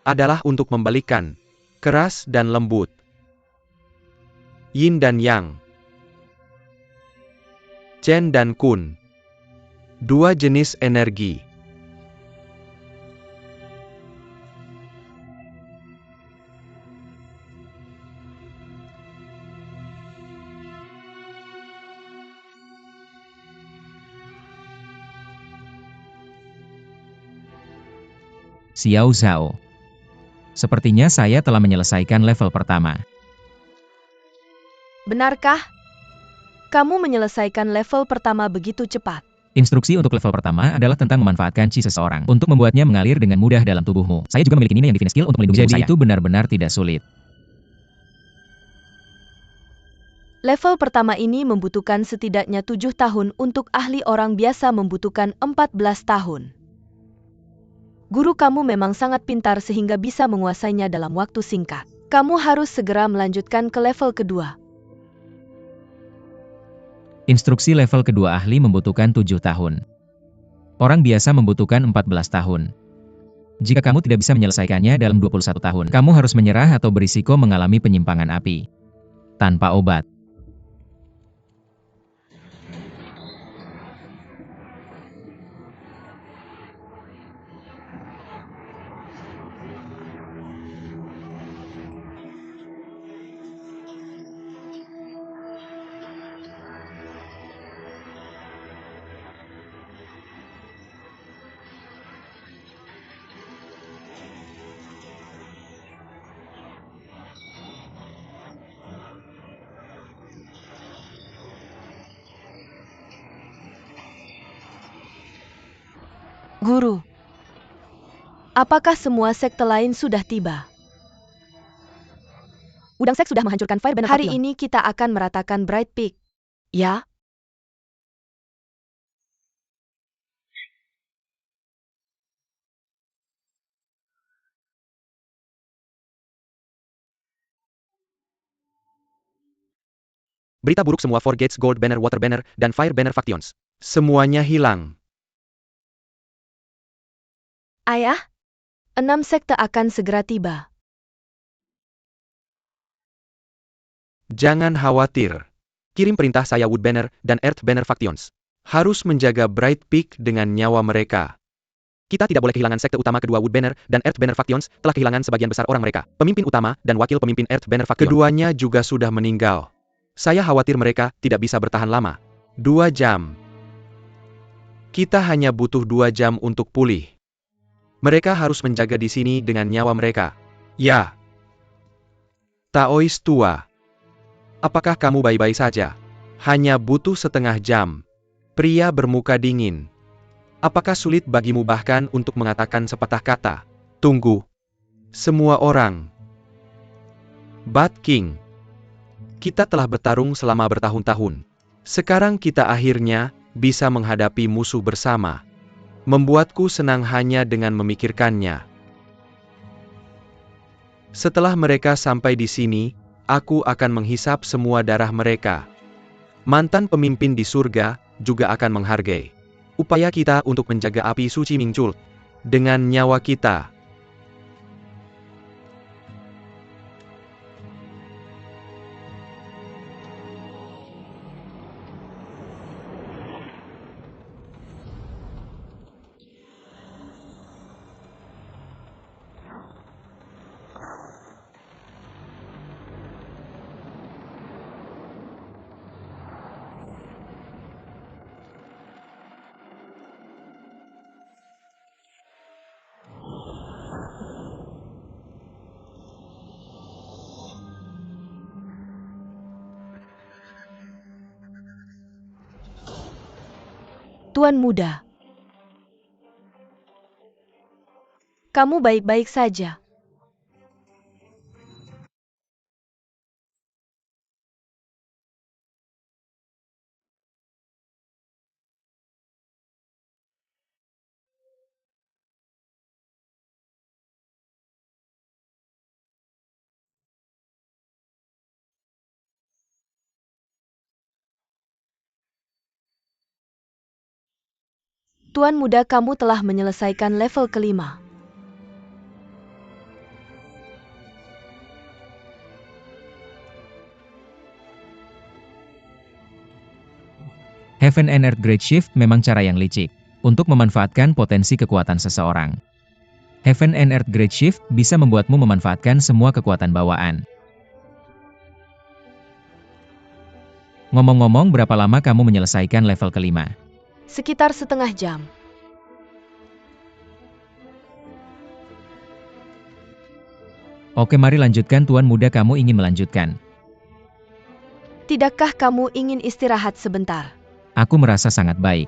adalah untuk membalikkan keras dan lembut, yin dan yang, chen dan kun. Dua jenis energi. Xiao Zhao. Sepertinya saya telah menyelesaikan level pertama. Benarkah? Kamu menyelesaikan level pertama begitu cepat. Instruksi untuk level pertama adalah tentang memanfaatkan chi seseorang untuk membuatnya mengalir dengan mudah dalam tubuhmu. Saya juga memiliki Nina yang Divine Skill untuk melindungi tubuh saya. Jadi itu benar-benar tidak sulit. Level pertama ini membutuhkan setidaknya 7 tahun untuk ahli orang biasa membutuhkan 14 tahun. Guru kamu memang sangat pintar sehingga bisa menguasainya dalam waktu singkat. Kamu harus segera melanjutkan ke level kedua. Instruksi level kedua ahli membutuhkan 7 tahun. Orang biasa membutuhkan 14 tahun. Jika kamu tidak bisa menyelesaikannya dalam 21 tahun, kamu harus menyerah atau berisiko mengalami penyimpangan api. Tanpa obat. Guru, apakah semua sekte lain sudah tiba? Udang Sek sudah menghancurkan Fire Banner Hari Faction. ini kita akan meratakan Bright Peak. Ya? Berita buruk semua Four Gates Gold Banner Water Banner dan Fire Banner Factions. Semuanya hilang. Ayah, 6 sekte akan segera tiba. Jangan khawatir. Kirim perintah saya Wood Banner dan Earth Banner Factions. Harus menjaga Bright Peak dengan nyawa mereka. Kita tidak boleh kehilangan sekte utama kedua Wood Banner dan Earth Banner Factions telah kehilangan sebagian besar orang mereka. Pemimpin utama dan wakil pemimpin Earth Banner Faction. Keduanya juga sudah meninggal. Saya khawatir mereka tidak bisa bertahan lama. 2 jam. Kita hanya butuh 2 jam untuk pulih. Mereka harus menjaga di sini dengan nyawa mereka. Ya. Taois tua. Apakah kamu baik-baik saja? Hanya butuh setengah jam. Pria bermuka dingin. Apakah sulit bagimu bahkan untuk mengatakan sepatah kata? Tunggu. Semua orang. Bat King. Kita telah bertarung selama bertahun-tahun. Sekarang kita akhirnya bisa menghadapi musuh bersama. Membuatku senang hanya dengan memikirkannya. Setelah mereka sampai di sini, aku akan menghisap semua darah mereka. Mantan pemimpin di surga juga akan menghargai upaya kita untuk menjaga api suci muncul dengan nyawa kita. Tuan muda. Kamu baik-baik saja. Tuan muda, kamu telah menyelesaikan level kelima. Heaven and Earth Great Shift memang cara yang licik untuk memanfaatkan potensi kekuatan seseorang. Heaven and Earth Great Shift bisa membuatmu memanfaatkan semua kekuatan bawaan. Ngomong-ngomong, berapa lama kamu menyelesaikan level kelima? Sekitar setengah jam. Oke, mari lanjutkan Tuan Muda, kamu ingin melanjutkan. Tidakkah kamu ingin istirahat sebentar? Aku merasa sangat baik.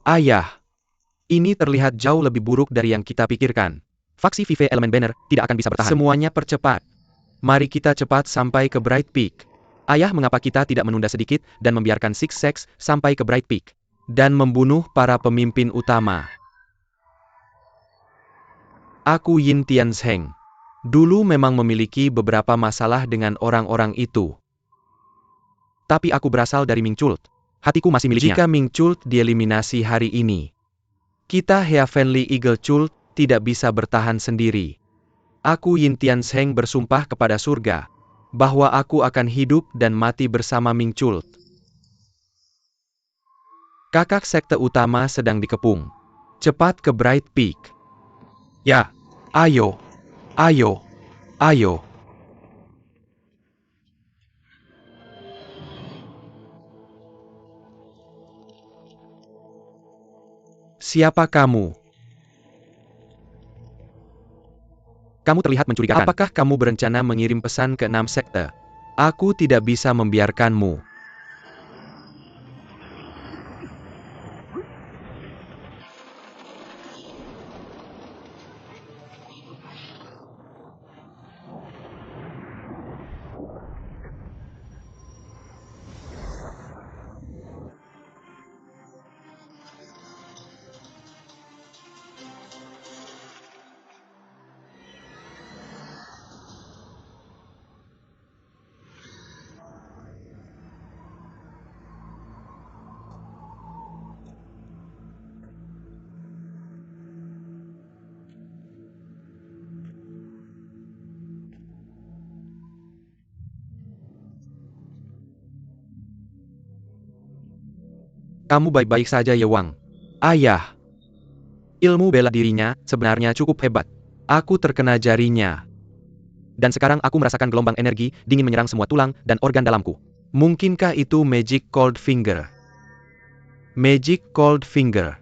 Ayah, ini terlihat jauh lebih buruk dari yang kita pikirkan. Faksi Vive Elemen Banner tidak akan bisa bertahan. Semuanya percepat. Mari kita cepat sampai ke Bright Peak. Ayah, mengapa kita tidak menunda sedikit dan membiarkan Six Sex sampai ke Bright Peak dan membunuh para pemimpin utama? Aku Yin Tianzheng. Dulu memang memiliki beberapa masalah dengan orang-orang itu. Tapi aku berasal dari Ming Chult. Hatiku masih miliknya. Jika Ming Chult dieliminasi hari ini, kita Heavenly Eagle Chult tidak bisa bertahan sendiri. Aku Yin Tianzheng bersumpah kepada surga bahwa aku akan hidup dan mati bersama Ming Chult. Kakak sekte utama sedang dikepung. Cepat ke Bright Peak. Ya, ayo, ayo, ayo. Siapa kamu? Kamu terlihat mencurigakan. Apakah kamu berencana mengirim pesan ke 6 sekte? Aku tidak bisa membiarkanmu. Kamu baik-baik saja, Ye Wang? Ayah. Ilmu bela dirinya sebenarnya cukup hebat. Aku terkena jarinya. Dan sekarang aku merasakan gelombang energi dingin menyerang semua tulang dan organ dalamku. Mungkinkah itu Magic Cold Finger? Magic Cold Finger.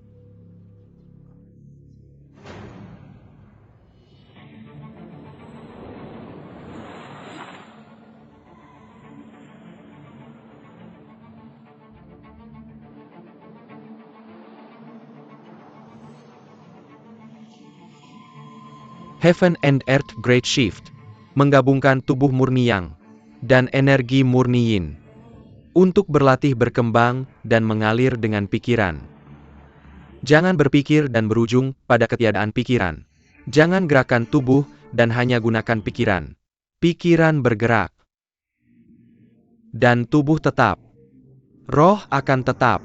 Heaven and Earth Great Shift menggabungkan tubuh murni Yang dan energi murni Yin untuk berlatih berkembang dan mengalir dengan pikiran. Jangan berpikir dan berujung pada ketiadaan pikiran. Jangan gerakan tubuh dan hanya gunakan pikiran. Pikiran bergerak dan tubuh tetap. Roh akan tetap.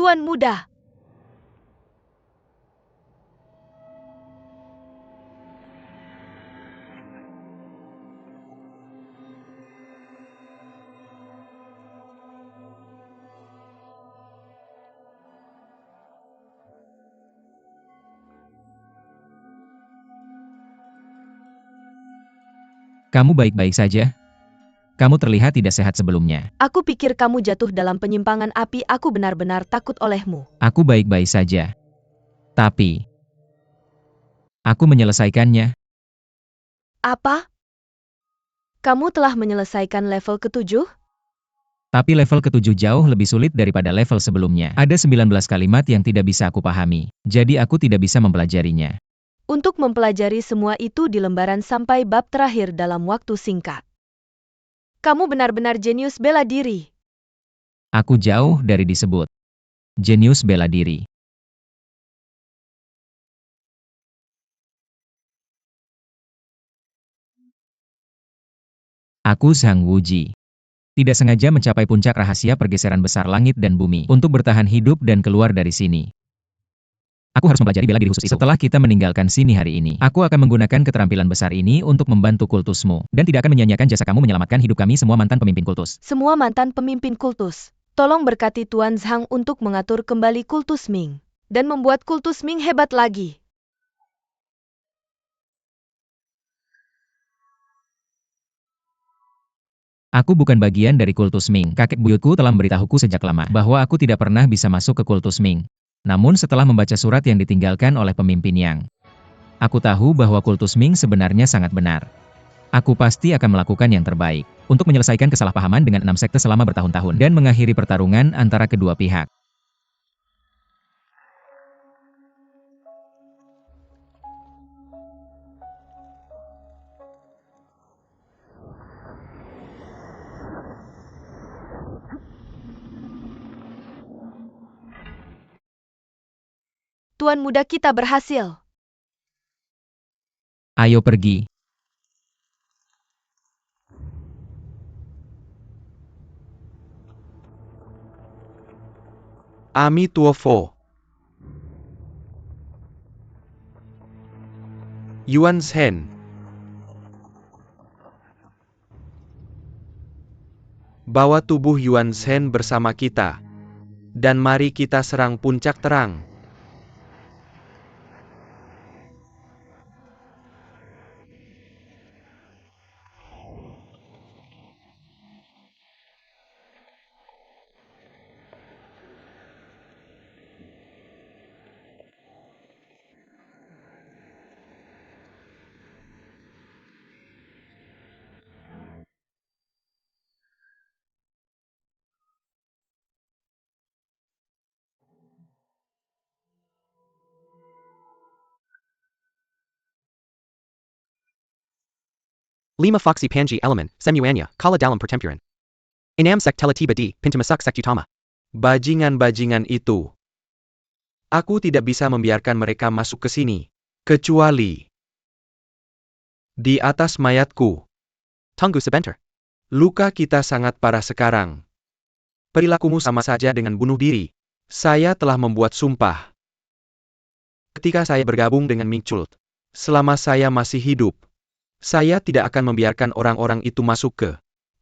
Tuan Muda, Kamu baik-baik saja? Kamu terlihat tidak sehat sebelumnya. aku pikir kamu jatuh dalam penyimpangan api. Aku benar-benar takut olehmu. Aku baik-baik saja. Tapi aku menyelesaikannya. Apa? Kamu telah menyelesaikan level ke-7? Tapi level ke-7 jauh lebih sulit daripada level sebelumnya. Ada 19 kalimat yang tidak bisa aku pahami. Jadi aku tidak bisa mempelajarinya. Untuk mempelajari semua itu di lembaran sampai bab terakhir dalam waktu singkat. Kamu benar-benar jenius bela diri. Aku jauh dari disebut jenius bela diri. Aku Zhang Wuji. Tidak sengaja mencapai puncak rahasia pergeseran besar langit dan bumi untuk bertahan hidup dan keluar dari sini. Aku harus mempelajari bela diri khusus itu. Setelah kita meninggalkan sini hari ini, aku akan menggunakan keterampilan besar ini untuk membantu kultusmu, dan tidak akan menyia-nyiakan jasa kamu menyelamatkan hidup kami semua mantan pemimpin kultus. Semua mantan pemimpin kultus, tolong berkati Tuan Zhang untuk mengatur kembali kultus Ming, dan membuat kultus Ming hebat lagi. Aku bukan bagian dari kultus Ming. Kakek buyutku telah memberitahuku sejak lama bahwa aku tidak pernah bisa masuk ke kultus Ming. Namun setelah membaca surat yang ditinggalkan oleh pemimpin Yang, aku tahu bahwa kultus Ming sebenarnya sangat benar. Aku pasti akan melakukan yang terbaik untuk menyelesaikan kesalahpahaman dengan 6 sekte selama bertahun-tahun dan mengakhiri pertarungan antara kedua pihak. Tuan muda kita berhasil. Ayo pergi. Ami Tuofo. Yuan Shen. Bawa tubuh Yuan Shen bersama kita. Dan mari kita serang puncak terang. Lima Foxy Panji Elemen, Semuanya, Kala dalam Pertempuran. Inam Sek Tela Tiba Di, Pintamasak Sek Utama. Bajingan-bajingan itu. Aku tidak bisa membiarkan mereka masuk ke sini. Kecuali di atas mayatku. Tunggu sebentar. Luka kita sangat parah sekarang. Perilakumu sama saja dengan bunuh diri. Saya telah membuat sumpah. Ketika saya bergabung dengan Ming Chult, selama saya masih hidup, saya tidak akan membiarkan orang-orang itu masuk ke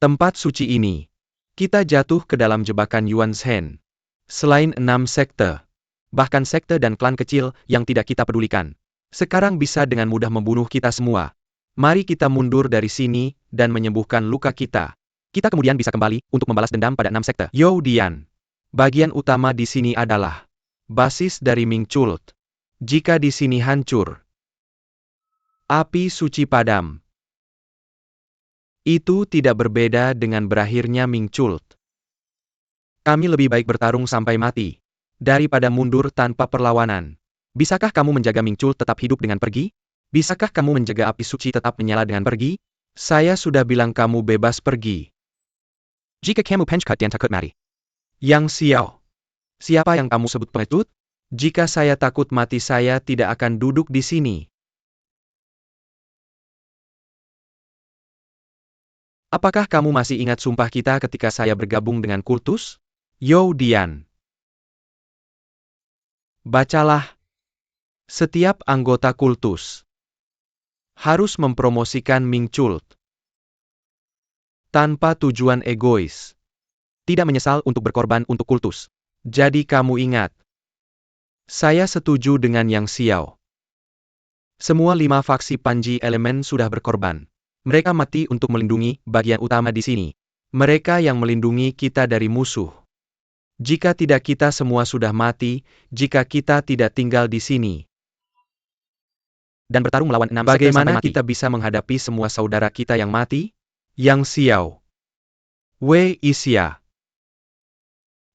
tempat suci ini. Kita jatuh ke dalam jebakan Yuan Shen. Selain 6 sekte, bahkan sekte dan klan kecil yang tidak kita pedulikan, sekarang bisa dengan mudah membunuh kita semua. Mari kita mundur dari sini dan menyembuhkan luka kita. Kita kemudian bisa kembali untuk membalas dendam pada 6 sekte. Yo Dian. Bagian utama di sini adalah basis dari Ming Chult. Jika di sini hancur, api suci padam. Itu tidak berbeda dengan berakhirnya Ming Chult. Kami lebih baik bertarung sampai mati, daripada mundur tanpa perlawanan. Bisakah kamu menjaga Ming Chult tetap hidup dengan pergi? Bisakah kamu menjaga api suci tetap menyala dengan pergi? Saya sudah bilang kamu bebas pergi. Jika kamu penchkut dan takut mati. Yang Xiao. Siapa yang kamu sebut pengecut? Jika saya takut mati saya tidak akan duduk di sini. Apakah kamu masih ingat sumpah kita ketika saya bergabung dengan kultus? Yo Dian. Bacalah. Setiap anggota kultus harus mempromosikan Ming Chult tanpa tujuan egois. Tidak menyesal untuk berkorban untuk kultus. Jadi kamu ingat. Saya setuju dengan Yang Xiao. Semua 5 faksi Panji Elemen sudah berkorban. Mereka mati untuk melindungi bagian utama di sini. Mereka yang melindungi kita dari musuh. Jika tidak kita semua sudah mati, jika kita tidak tinggal di sini. Dan bertarung melawan 6 sekte bagaimana sampai mati. Kita bisa menghadapi semua saudara kita yang mati? Yang Xiao. Wei Isya.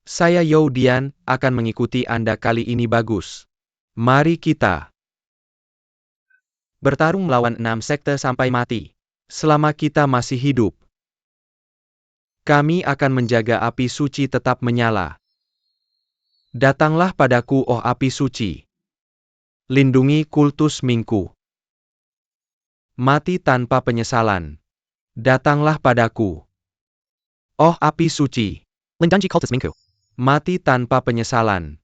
Saya Yo Dian akan mengikuti Anda kali ini bagus. Mari kita bertarung melawan 6 sekte sampai mati. Selama kita masih hidup. Kami akan menjaga api suci tetap menyala. Datanglah padaku, oh api suci. Lindungi kultus Mingku. Mati tanpa penyesalan. Datanglah padaku. Oh api suci. Lindungi kultus Mingku. Mati tanpa penyesalan.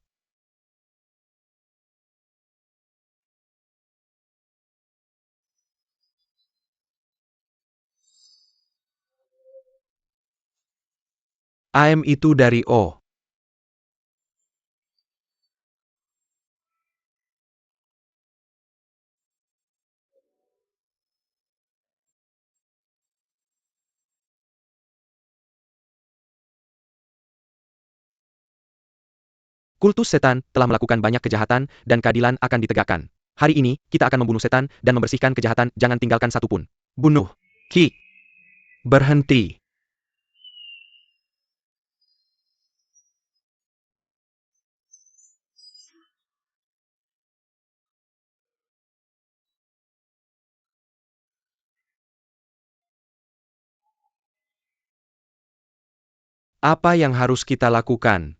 AM itu dari O. Kultus setan telah melakukan banyak kejahatan dan keadilan akan ditegakkan. Hari ini, kita akan membunuh setan dan membersihkan kejahatan, jangan tinggalkan satupun. Bunuh. Ki. Berhenti. Apa yang harus kita lakukan?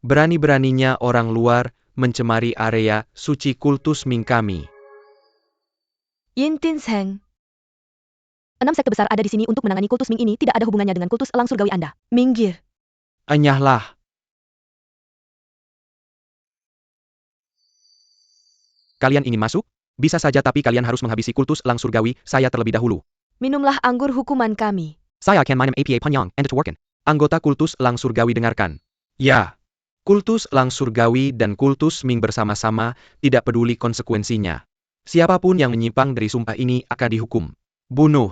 Berani-beraninya orang luar mencemari area suci kultus Ming kami. Yin Tin Seng. 6 sekte besar ada di sini untuk menangani kultus Ming ini, tidak ada hubungannya dengan kultus elang surgawi Anda. Minggir. Enyahlah. Kalian ingin masuk? Bisa saja, tapi kalian harus menghabisi kultus elang surgawi saya terlebih dahulu. Minumlah anggur hukuman kami. Saya akan minum APA Panyang and Worken. Anggota kultus elang surgawi dengarkan. Ya. Kultus elang surgawi dan kultus Ming bersama-sama, tidak peduli konsekuensinya. Siapapun yang menyimpang dari sumpah ini akan dihukum. Bunuh.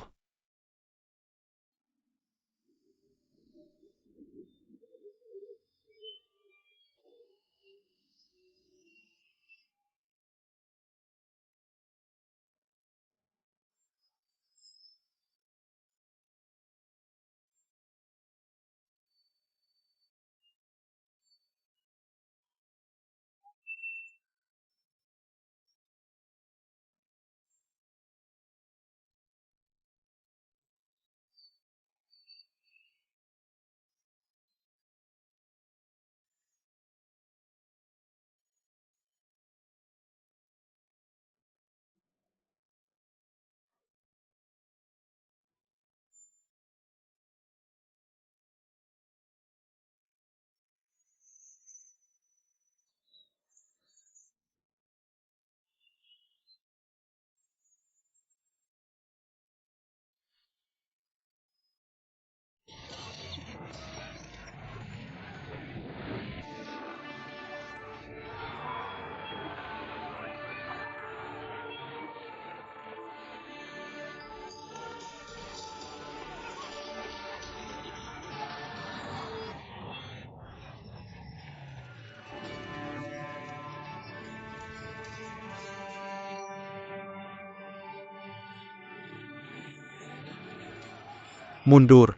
Mundur.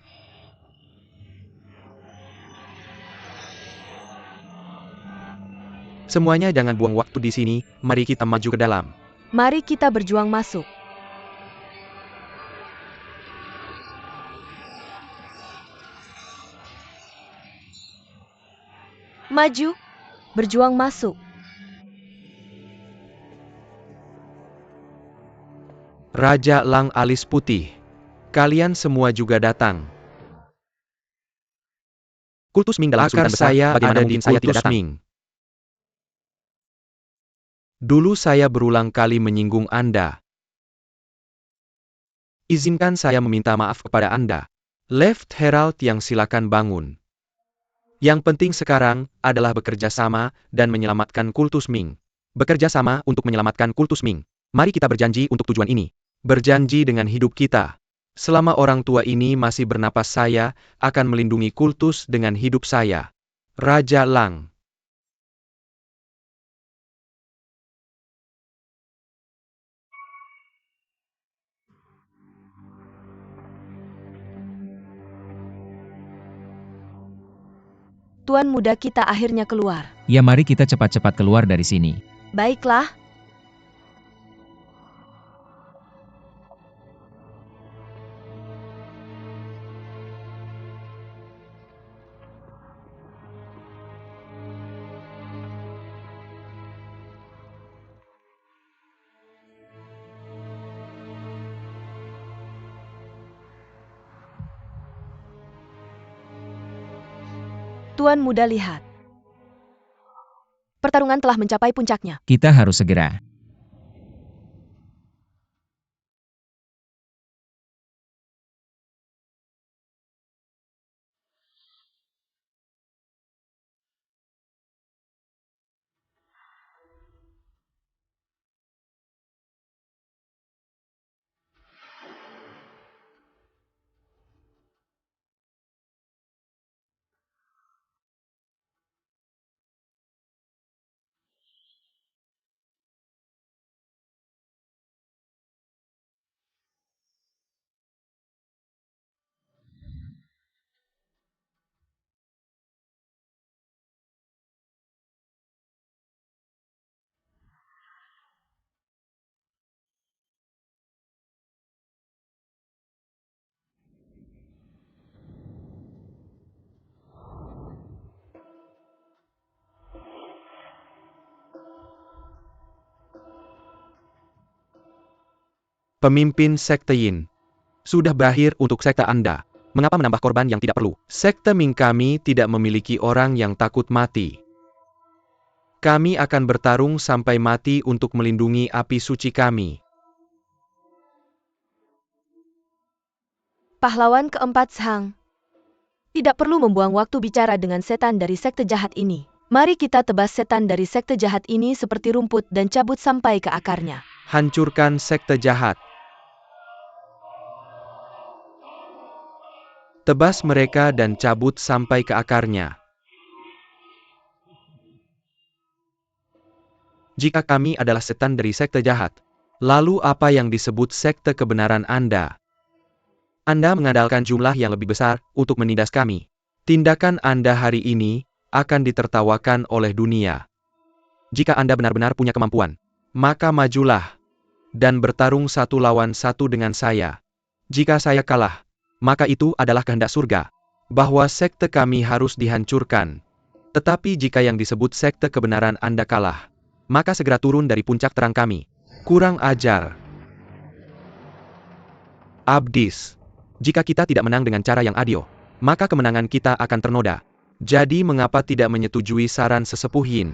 Semuanya jangan buang waktu di sini, mari kita maju ke dalam. Mari kita berjuang masuk. Maju. Berjuang masuk. Raja Lang alis putih. Kalian semua juga datang. Kultus Ming dalam kesulitan besar, bagaimana mungkin saya tidak datang? Ming. Dulu saya berulang kali menyinggung Anda. Izinkan saya meminta maaf kepada Anda. Left Herald yang silakan bangun. Yang penting sekarang adalah bekerja sama dan menyelamatkan kultus Ming. Bekerja sama untuk menyelamatkan kultus Ming. Mari kita berjanji untuk tujuan ini. Berjanji dengan hidup kita. Selama orang tua ini masih bernapas, saya akan melindungi kultus dengan hidup saya. Raja Lang. Tuan muda kita akhirnya keluar. Ya, mari kita cepat-cepat keluar dari sini. Baiklah. Tuan Muda lihat. Pertarungan telah mencapai puncaknya. Kita harus segera. Pemimpin Sekte Yin. Sudah berakhir untuk sekte Anda. Mengapa menambah korban yang tidak perlu? Sekte Ming kami tidak memiliki orang yang takut mati. Kami akan bertarung sampai mati untuk melindungi api suci kami. Pahlawan keempat Zhang. Tidak perlu membuang waktu bicara dengan setan dari sekte jahat ini. Mari kita tebas setan dari sekte jahat ini seperti rumput dan cabut sampai ke akarnya. Hancurkan sekte jahat. Tebas mereka dan cabut sampai ke akarnya. Jika kami adalah setan dari sekte jahat, lalu apa yang disebut sekte kebenaran Anda? Anda mengandalkan jumlah yang lebih besar untuk menindas kami. Tindakan Anda hari ini akan ditertawakan oleh dunia. Jika Anda benar-benar punya kemampuan, maka majulah dan bertarung satu lawan satu dengan saya. Jika saya kalah, maka itu adalah kehendak surga, bahwa sekte kami harus dihancurkan. Tetapi jika yang disebut sekte kebenaran Anda kalah, maka segera turun dari puncak terang kami. Kurang ajar. Abdis. Jika kita tidak menang dengan cara yang adil, maka kemenangan kita akan ternoda. Jadi mengapa tidak menyetujui saran sesepuh Yin?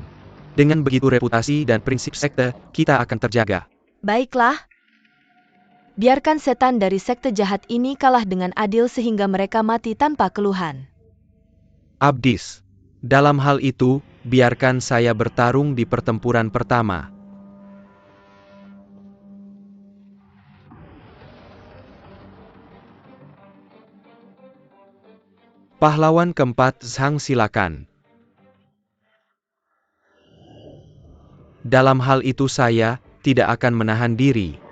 Dengan begitu reputasi dan prinsip sekte, kita akan terjaga. Baiklah. Biarkan setan dari sekte jahat ini kalah dengan adil sehingga mereka mati tanpa keluhan. Abdis. Dalam hal itu, biarkan saya bertarung di pertempuran pertama. Pahlawan keempat Zhang silakan. Dalam hal itu saya tidak akan menahan diri.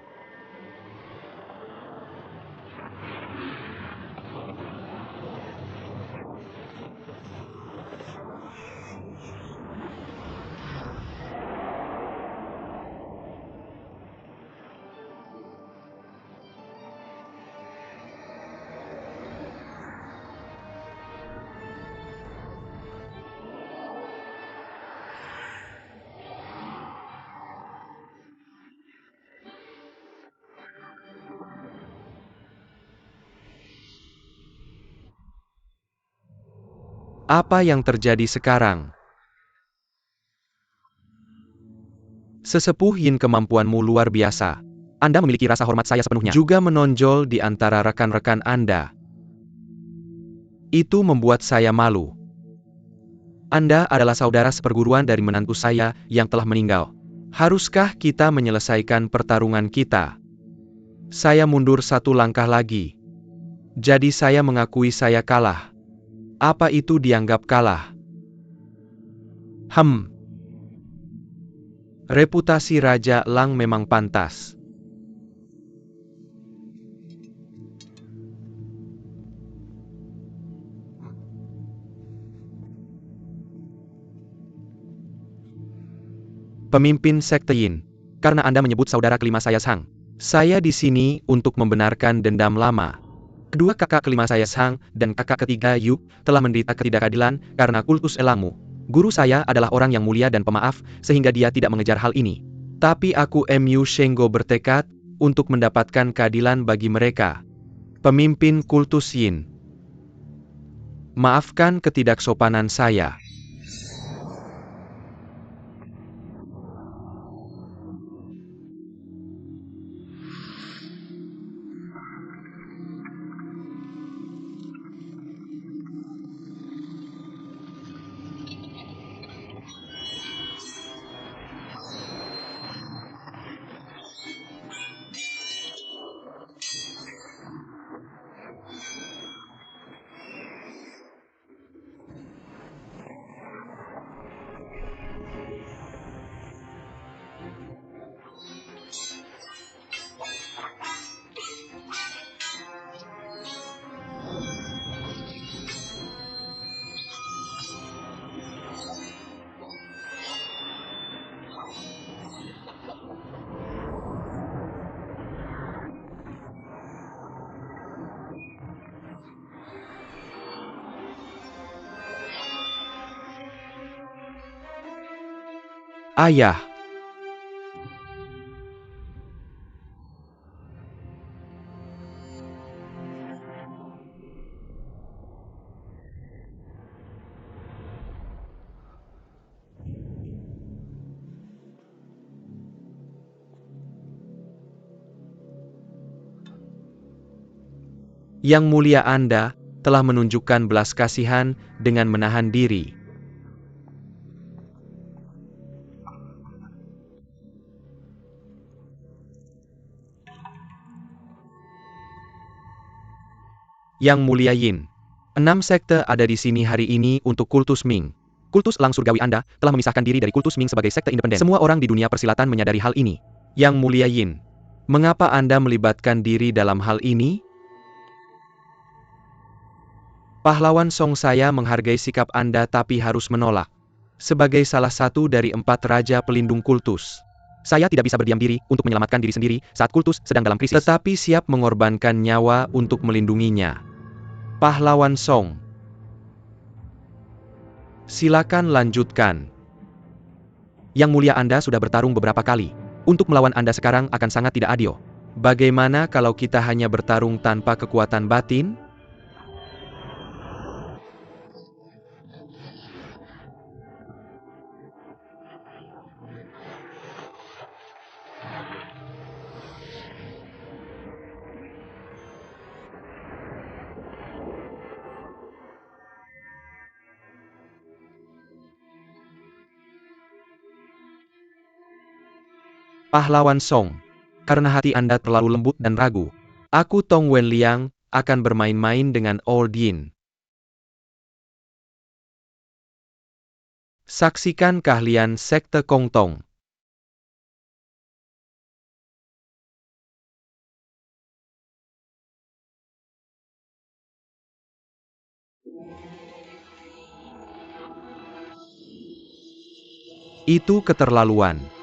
Apa yang terjadi sekarang? Sesepuh Yin, kemampuanmu luar biasa. Anda memiliki rasa hormat saya sepenuhnya. Juga menonjol di antara rekan-rekan Anda. Itu membuat saya malu. Anda adalah saudara seperguruan dari menantu saya yang telah meninggal. Haruskah kita menyelesaikan pertarungan kita? Saya mundur satu langkah lagi. Jadi saya mengakui saya kalah. Apa itu dianggap kalah? Reputasi Raja Lang memang pantas. Pemimpin Sekte Yin, karena Anda menyebut saudara kelima saya Zhang. Saya di sini untuk membenarkan dendam lama. Kedua kakak kelima saya Zhang dan kakak ketiga Yu telah menderita ketidakadilan karena kultus elangmu. Guru saya adalah orang yang mulia dan pemaaf, sehingga dia tidak mengejar hal ini. Tapi aku Mu Shenggo bertekad untuk mendapatkan keadilan bagi mereka. Pemimpin kultus Yin. Maafkan ketidaksopanan saya. Ayah. Yang mulia Anda telah menunjukkan belas kasihan dengan menahan diri. Yang mulia Yin, 6 sekte ada di sini hari ini untuk kultus Ming. Kultus Elang Surgawi Anda telah memisahkan diri dari kultus Ming sebagai sekte independen. Semua orang di dunia persilatan menyadari hal ini. Yang mulia Yin, mengapa Anda melibatkan diri dalam hal ini? Pahlawan Song, saya menghargai sikap Anda tapi harus menolak. Sebagai salah satu dari 4 raja pelindung kultus, saya tidak bisa berdiam diri untuk menyelamatkan diri sendiri saat kultus sedang dalam krisis, tetapi siap mengorbankan nyawa untuk melindunginya. Pahlawan Song, silakan lanjutkan. Yang mulia, Anda sudah bertarung beberapa kali. Untuk melawan Anda sekarang akan sangat tidak adil. Bagaimana kalau kita hanya bertarung tanpa kekuatan batin? Pahlawan Song, karena hati Anda terlalu lembut dan ragu, aku Tong Wenliang akan bermain-main dengan Old Yin. Saksikan keahlian sekte Kong Tong. Itu keterlaluan.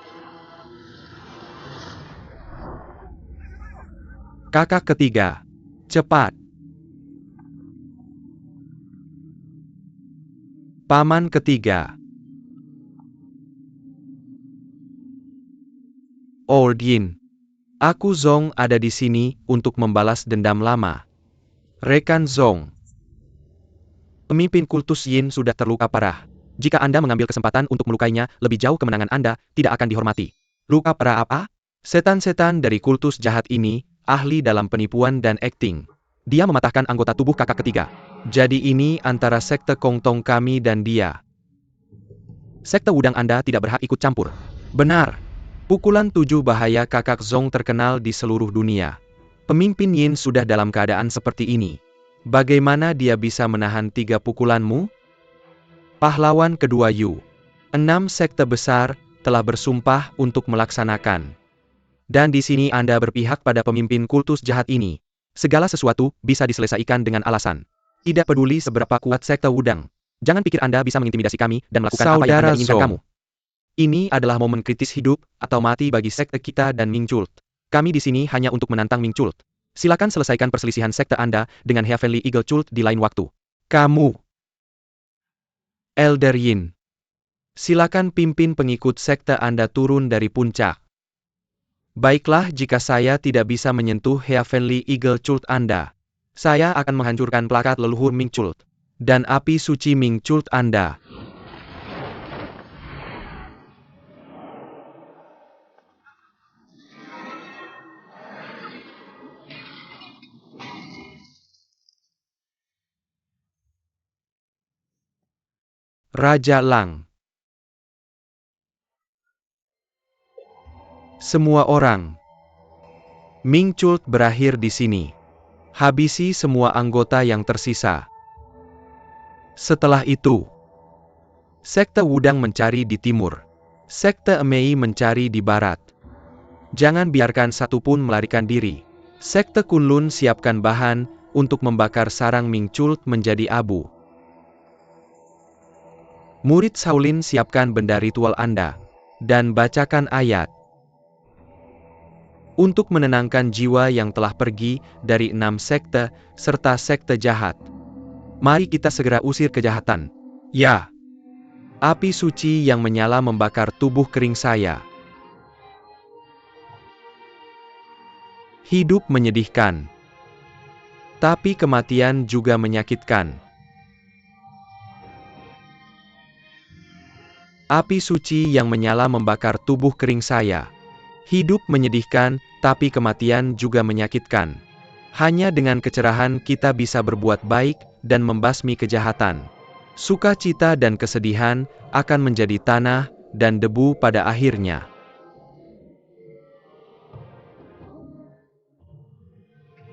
Kakak ketiga, cepat. Paman ketiga. Old Yin, aku Zong ada di sini untuk membalas dendam lama. Rekan Zong, pemimpin kultus Yin sudah terluka parah. Jika Anda mengambil kesempatan untuk melukainya, lebih jauh kemenangan Anda tidak akan dihormati. Luka parah apa? Setan-setan dari kultus jahat ini ahli dalam penipuan dan akting. Dia mematahkan anggota tubuh kakak ketiga. Jadi ini antara sekte Kong Tong kami dan dia. Sekte Wudang Anda tidak berhak ikut campur. Benar. Pukulan 7 bahaya kakak Zong terkenal di seluruh dunia. Pemimpin Yin sudah dalam keadaan seperti ini. Bagaimana dia bisa menahan 3 pukulanmu? Pahlawan kedua Yu. 6 sekte besar telah bersumpah untuk melaksanakan. Dan di sini Anda berpihak pada pemimpin kultus jahat ini. Segala sesuatu bisa diselesaikan dengan alasan. Tidak peduli seberapa kuat sekte Wudang. Jangan pikir Anda bisa mengintimidasi kami dan melakukan apa yang Anda inginkan kamu. Ini adalah momen kritis hidup atau mati bagi sekte kita dan Ming Chult. Kami di sini hanya untuk menantang Ming Chult. Silakan selesaikan perselisihan sekte Anda dengan Heavenly Eagle Chult di lain waktu. Kamu, Elder Yin, silakan pimpin pengikut sekte Anda turun dari puncak. Baiklah, jika saya tidak bisa menyentuh Heavenly Eagle Chult Anda, saya akan menghancurkan plakat leluhur Ming Chult. Dan api suci Ming Cult Anda. Raja Lang. Semua orang. Ming Cult berakhir di sini. Habisi semua anggota yang tersisa. Setelah itu, Sekte Wudang mencari di timur. Sekte Emei mencari di barat. Jangan biarkan satupun melarikan diri. Sekte Kunlun siapkan bahan untuk membakar sarang Ming Cult menjadi abu. Murid Shaolin siapkan benda ritual Anda. Dan bacakan ayat. Untuk menenangkan jiwa yang telah pergi dari 6 sekte, serta sekte jahat. Mari kita segera usir kejahatan. Ya. Api suci yang menyala membakar tubuh kering saya. Hidup menyedihkan. Tapi kematian juga menyakitkan. Api suci yang menyala membakar tubuh kering saya. Hidup menyedihkan, tapi kematian juga menyakitkan. Hanya dengan kecerahan kita bisa berbuat baik dan membasmi kejahatan. Sukacita dan kesedihan akan menjadi tanah dan debu pada akhirnya.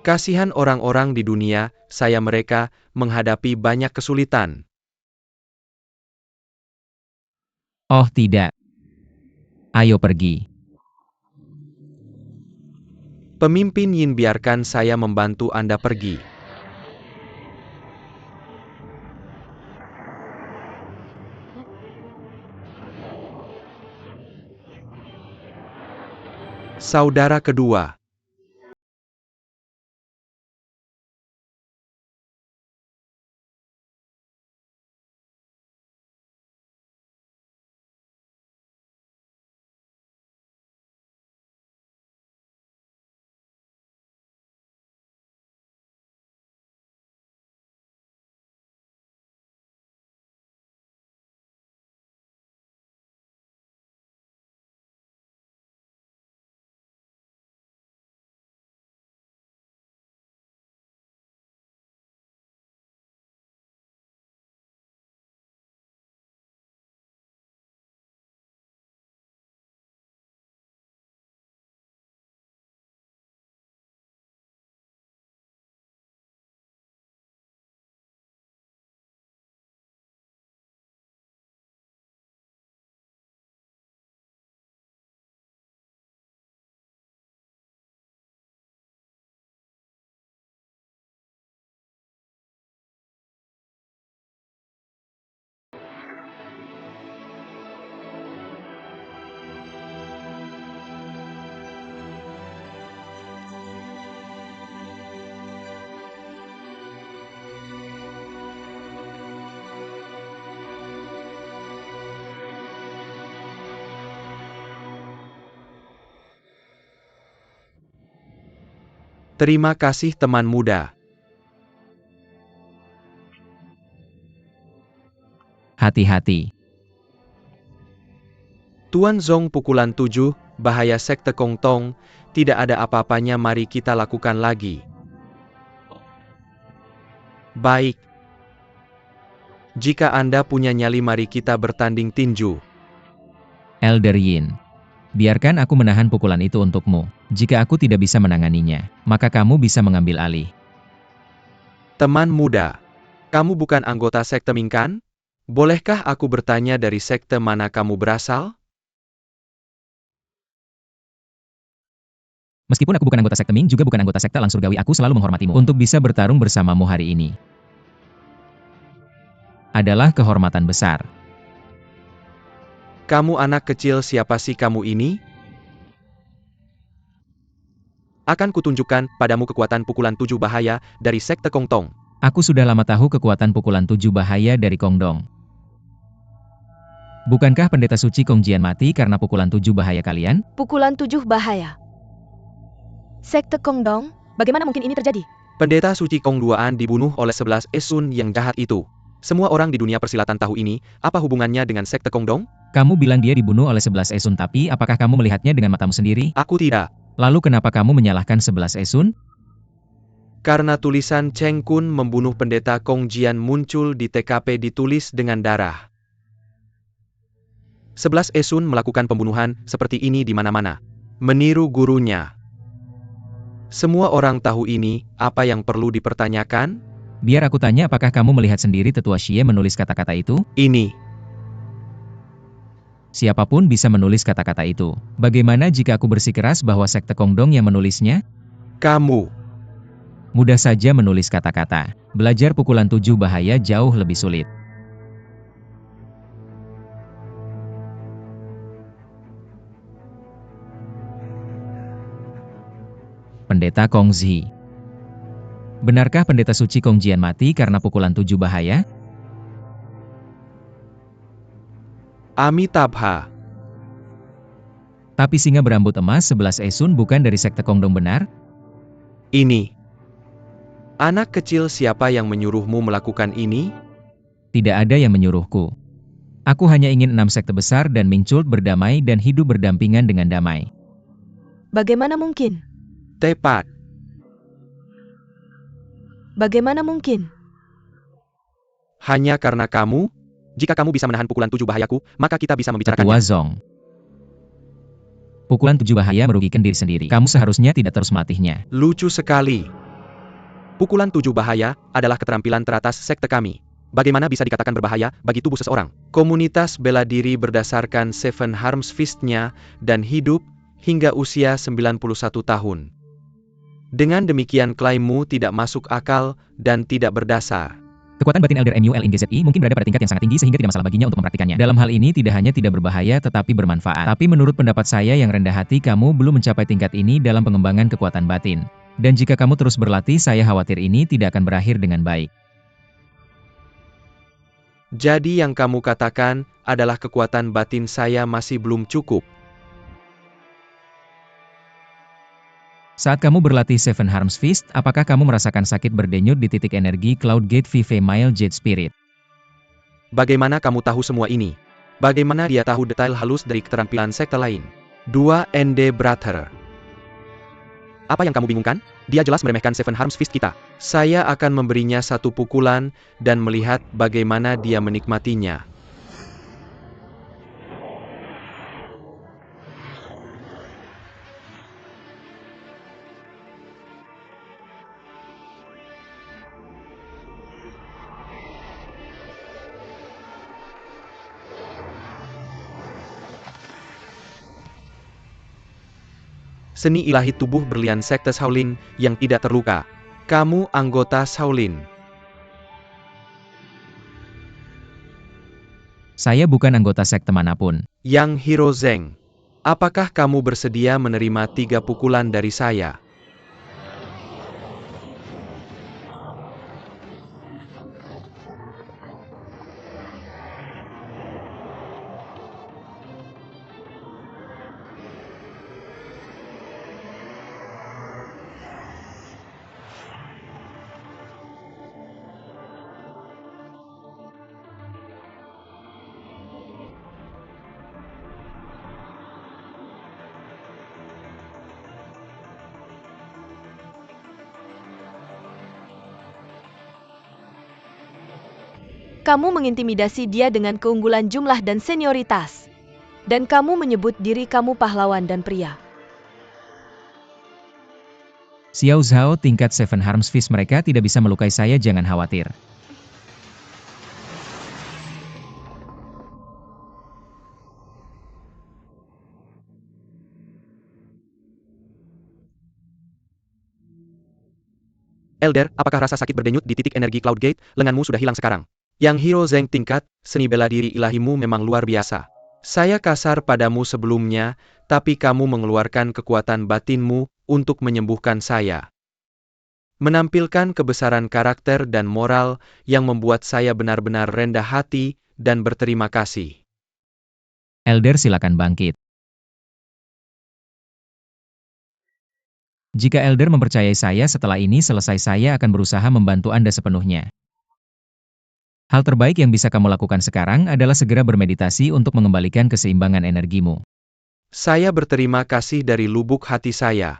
Kasihan orang-orang di dunia, saya mereka menghadapi banyak kesulitan. Oh tidak. Ayo pergi. Pemimpin Yin, biarkan saya membantu Anda pergi. Saudara kedua. Terima kasih teman muda. Hati-hati. Tuan Zong, pukulan 7, bahaya sekte Kong Tong, tidak ada apa-apanya, mari kita lakukan lagi. Baik. Jika Anda punya nyali, mari kita bertanding tinju. Elder Yin. Biarkan aku menahan pukulan itu untukmu. Jika aku tidak bisa menanganinya, maka kamu bisa mengambil alih. Teman muda, kamu bukan anggota sekte Ming kan? Bolehkah aku bertanya dari sekte mana kamu berasal? Meskipun aku bukan anggota sekte Ming, juga bukan anggota sekte Lang Surgawi, aku selalu menghormatimu. Untuk bisa bertarung bersamamu hari ini adalah kehormatan besar. Kamu anak kecil, siapa sih kamu ini? Akan kutunjukkan padamu kekuatan pukulan 7 bahaya dari sekte Kong Tong. Aku sudah lama tahu kekuatan pukulan 7 bahaya dari Kong Dong. Bukankah pendeta suci Kong Jian mati karena pukulan 7 bahaya kalian? Pukulan 7 bahaya. Sekte Kong Dong, bagaimana mungkin ini terjadi? Pendeta suci Kong Duaan dibunuh oleh 11 Esun yang jahat itu. Semua orang di dunia persilatan tahu ini, apa hubungannya dengan sekte Kongdong? Kamu bilang dia dibunuh oleh 11 Esun, tapi apakah kamu melihatnya dengan matamu sendiri? Aku tidak. Lalu kenapa kamu menyalahkan 11 Esun? Karena tulisan Cheng Kun membunuh pendeta Kong Jian muncul di TKP ditulis dengan darah. 11 Esun melakukan pembunuhan seperti ini di mana-mana. Meniru gurunya. Semua orang tahu ini, apa yang perlu dipertanyakan? Biar aku tanya, apakah kamu melihat sendiri tetua Xie menulis kata-kata itu? Ini. Siapapun bisa menulis kata-kata itu. Bagaimana jika aku bersikeras bahwa sekte Kongdong yang menulisnya? Kamu. Mudah saja menulis kata-kata. Belajar pukulan 7 bahaya jauh lebih sulit. Pendeta Kong Zi. Benarkah pendeta suci Kong Jian mati karena pukulan 7 bahaya? Amitabha. Tapi singa berambut emas 11 Esun bukan dari sekte Kongdong, benar? Ini. Anak kecil, siapa yang menyuruhmu melakukan ini? Tidak ada yang menyuruhku. Aku hanya ingin 6 sekte besar dan Mingcult berdamai dan hidup berdampingan dengan damai. Bagaimana mungkin? Tepat. Bagaimana mungkin? Hanya karena kamu? Jika kamu bisa menahan pukulan 7 bahayaku, maka kita bisa Tetua membicarakannya. Zong. Pukulan 7 bahaya merugikan diri sendiri. Kamu seharusnya tidak terus melatihnya. Lucu sekali. Pukulan 7 bahaya adalah keterampilan teratas sekte kami. Bagaimana bisa dikatakan berbahaya bagi tubuh seseorang? Komunitas bela diri berdasarkan Seven Harms Fist-nya dan hidup hingga usia 91 tahun. Dengan demikian klaimmu tidak masuk akal dan tidak berdasar. Kekuatan batin Elder MULINGZI mungkin berada pada tingkat yang sangat tinggi sehingga tidak masalah baginya untuk mempraktikannya. Dalam hal ini tidak hanya tidak berbahaya tetapi bermanfaat. Tapi menurut pendapat saya yang rendah hati, kamu belum mencapai tingkat ini dalam pengembangan kekuatan batin. Dan jika kamu terus berlatih, saya khawatir ini tidak akan berakhir dengan baik. Jadi yang kamu katakan adalah kekuatan batin saya masih belum cukup. Saat kamu berlatih Seven Harms Fist, apakah kamu merasakan sakit berdenyut di titik energi Cloud Gate Vive Mile Jade Spirit? Bagaimana kamu tahu semua ini? Bagaimana dia tahu detail halus dari keterampilan sekte lain? 2 ND Brother. Apa yang kamu bingungkan? Dia jelas meremehkan Seven Harms Fist kita. Saya akan memberinya satu pukulan dan melihat bagaimana dia menikmatinya. Seni ilahi tubuh berlian sekte Shaolin yang tidak terluka. Kamu anggota Shaolin. Saya bukan anggota sekte manapun. Yang Hero Zeng. Apakah kamu bersedia menerima 3 pukulan dari saya? Kamu mengintimidasi dia dengan keunggulan jumlah dan senioritas. Dan kamu menyebut diri kamu pahlawan dan pria. Xiao Zhao, tingkat Seven Harms Fist mereka tidak bisa melukai saya, jangan khawatir. Elder, apakah rasa sakit berdenyut di titik energi Cloud Gate lenganmu sudah hilang sekarang? Yang Hero Zeng, tingkat seni bela diri ilahimu memang luar biasa. Saya kasar padamu sebelumnya, tapi kamu mengeluarkan kekuatan batinmu untuk menyembuhkan saya. Menampilkan kebesaran karakter dan moral yang membuat saya benar-benar rendah hati dan berterima kasih. Elder, silakan bangkit. Jika Elder mempercayai saya, setelah ini selesai saya akan berusaha membantu Anda sepenuhnya. Hal terbaik yang bisa kamu lakukan sekarang adalah segera bermeditasi untuk mengembalikan keseimbangan energimu. Saya berterima kasih dari lubuk hati saya.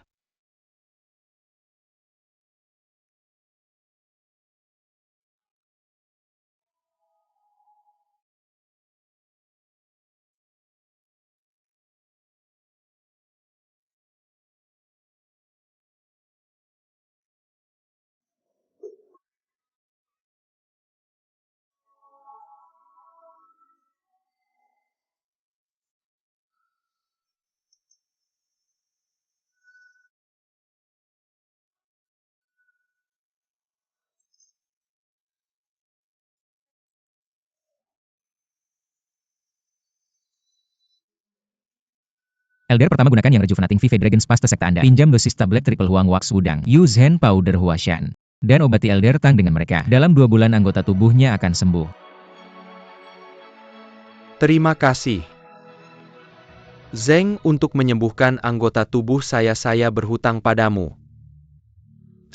Elder pertama gunakan yang Rejuvenating Vive Dragon's Paste sekte Anda. Pinjam dosis tablet triple Huang Wax Wudang. Use hand powder Huashan. Dan obati Elder Tang dengan mereka. Dalam 2 bulan anggota tubuhnya akan sembuh. Terima kasih. Zeng, untuk menyembuhkan anggota tubuh saya berhutang padamu.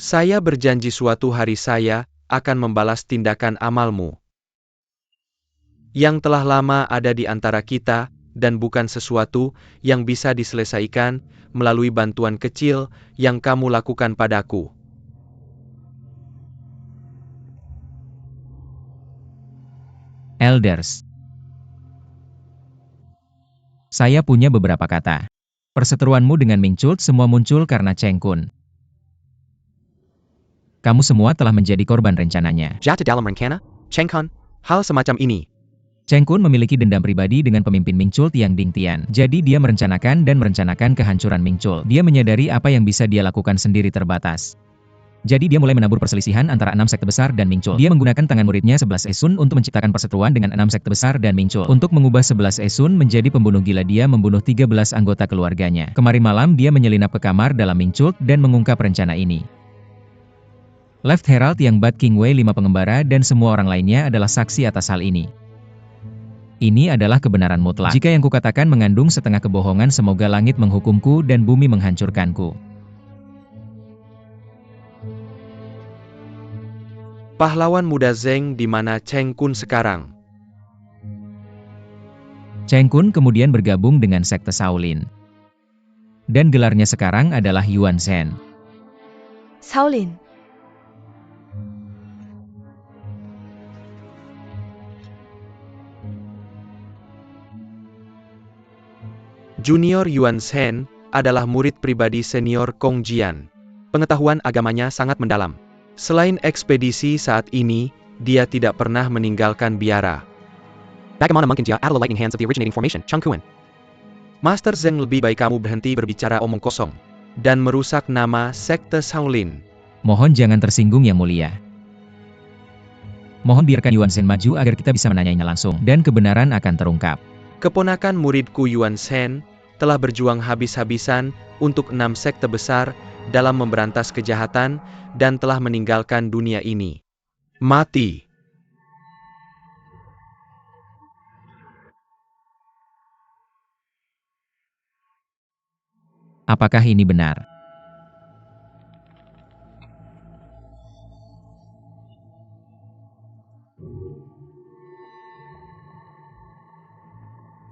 Saya berjanji suatu hari saya akan membalas tindakan amalmu. Yang telah lama ada di antara kita, dan bukan sesuatu yang bisa diselesaikan melalui bantuan kecil yang kamu lakukan padaku. Elders. Saya punya beberapa kata. Perseteruanmu dengan Ming Chult semua muncul karena Cheng Kun. Kamu semua telah menjadi korban rencananya. Jatuh dalam rencana, Cheng Kun, hal semacam ini. Cheng Kun memiliki dendam pribadi dengan pemimpin Ming Chult yang Ding Tian. Jadi dia merencanakan kehancuran Ming Chult. Dia menyadari apa yang bisa dia lakukan sendiri terbatas. Jadi dia mulai menabur perselisihan antara 6 sekte besar dan Ming Chult. Dia menggunakan tangan muridnya 11 Esun untuk menciptakan perseteruan dengan 6 sekte besar dan Ming Chult. Untuk mengubah 11 Esun menjadi pembunuh gila, dia membunuh 13 anggota keluarganya. Kemarin malam dia menyelinap ke kamar dalam Ming Chult dan mengungkap rencana ini. Left Herald yang Bat King Wei 5 pengembara dan semua orang lainnya adalah saksi atas hal ini. Ini adalah kebenaran mutlak. Jika yang kukatakan mengandung setengah kebohongan, semoga langit menghukumku dan bumi menghancurkanku. Pahlawan muda Zeng, di mana Cheng Kun sekarang? Cheng Kun kemudian bergabung dengan sekte Shaolin. Dan gelarnya sekarang adalah Yuan Shen. Shaolin. Junior Yuan Shen adalah murid pribadi senior Kong Jian. Pengetahuan agamanya sangat mendalam. Selain ekspedisi saat ini, dia tidak pernah meninggalkan biara. Bagaimana mungkin dia adalah lightning hands of the originating formation, Cheng Kun? Master Zeng, lebih baik kamu berhenti berbicara omong kosong dan merusak nama sekte Shaolin. Mohon jangan tersinggung yang mulia. Mohon biarkan Yuan Shen maju agar kita bisa menanyainya langsung dan kebenaran akan terungkap. Keponakan muridku Yuan Shen telah berjuang habis-habisan untuk 6 sekte besar dalam memberantas kejahatan dan telah meninggalkan dunia ini. Mati. Apakah ini benar?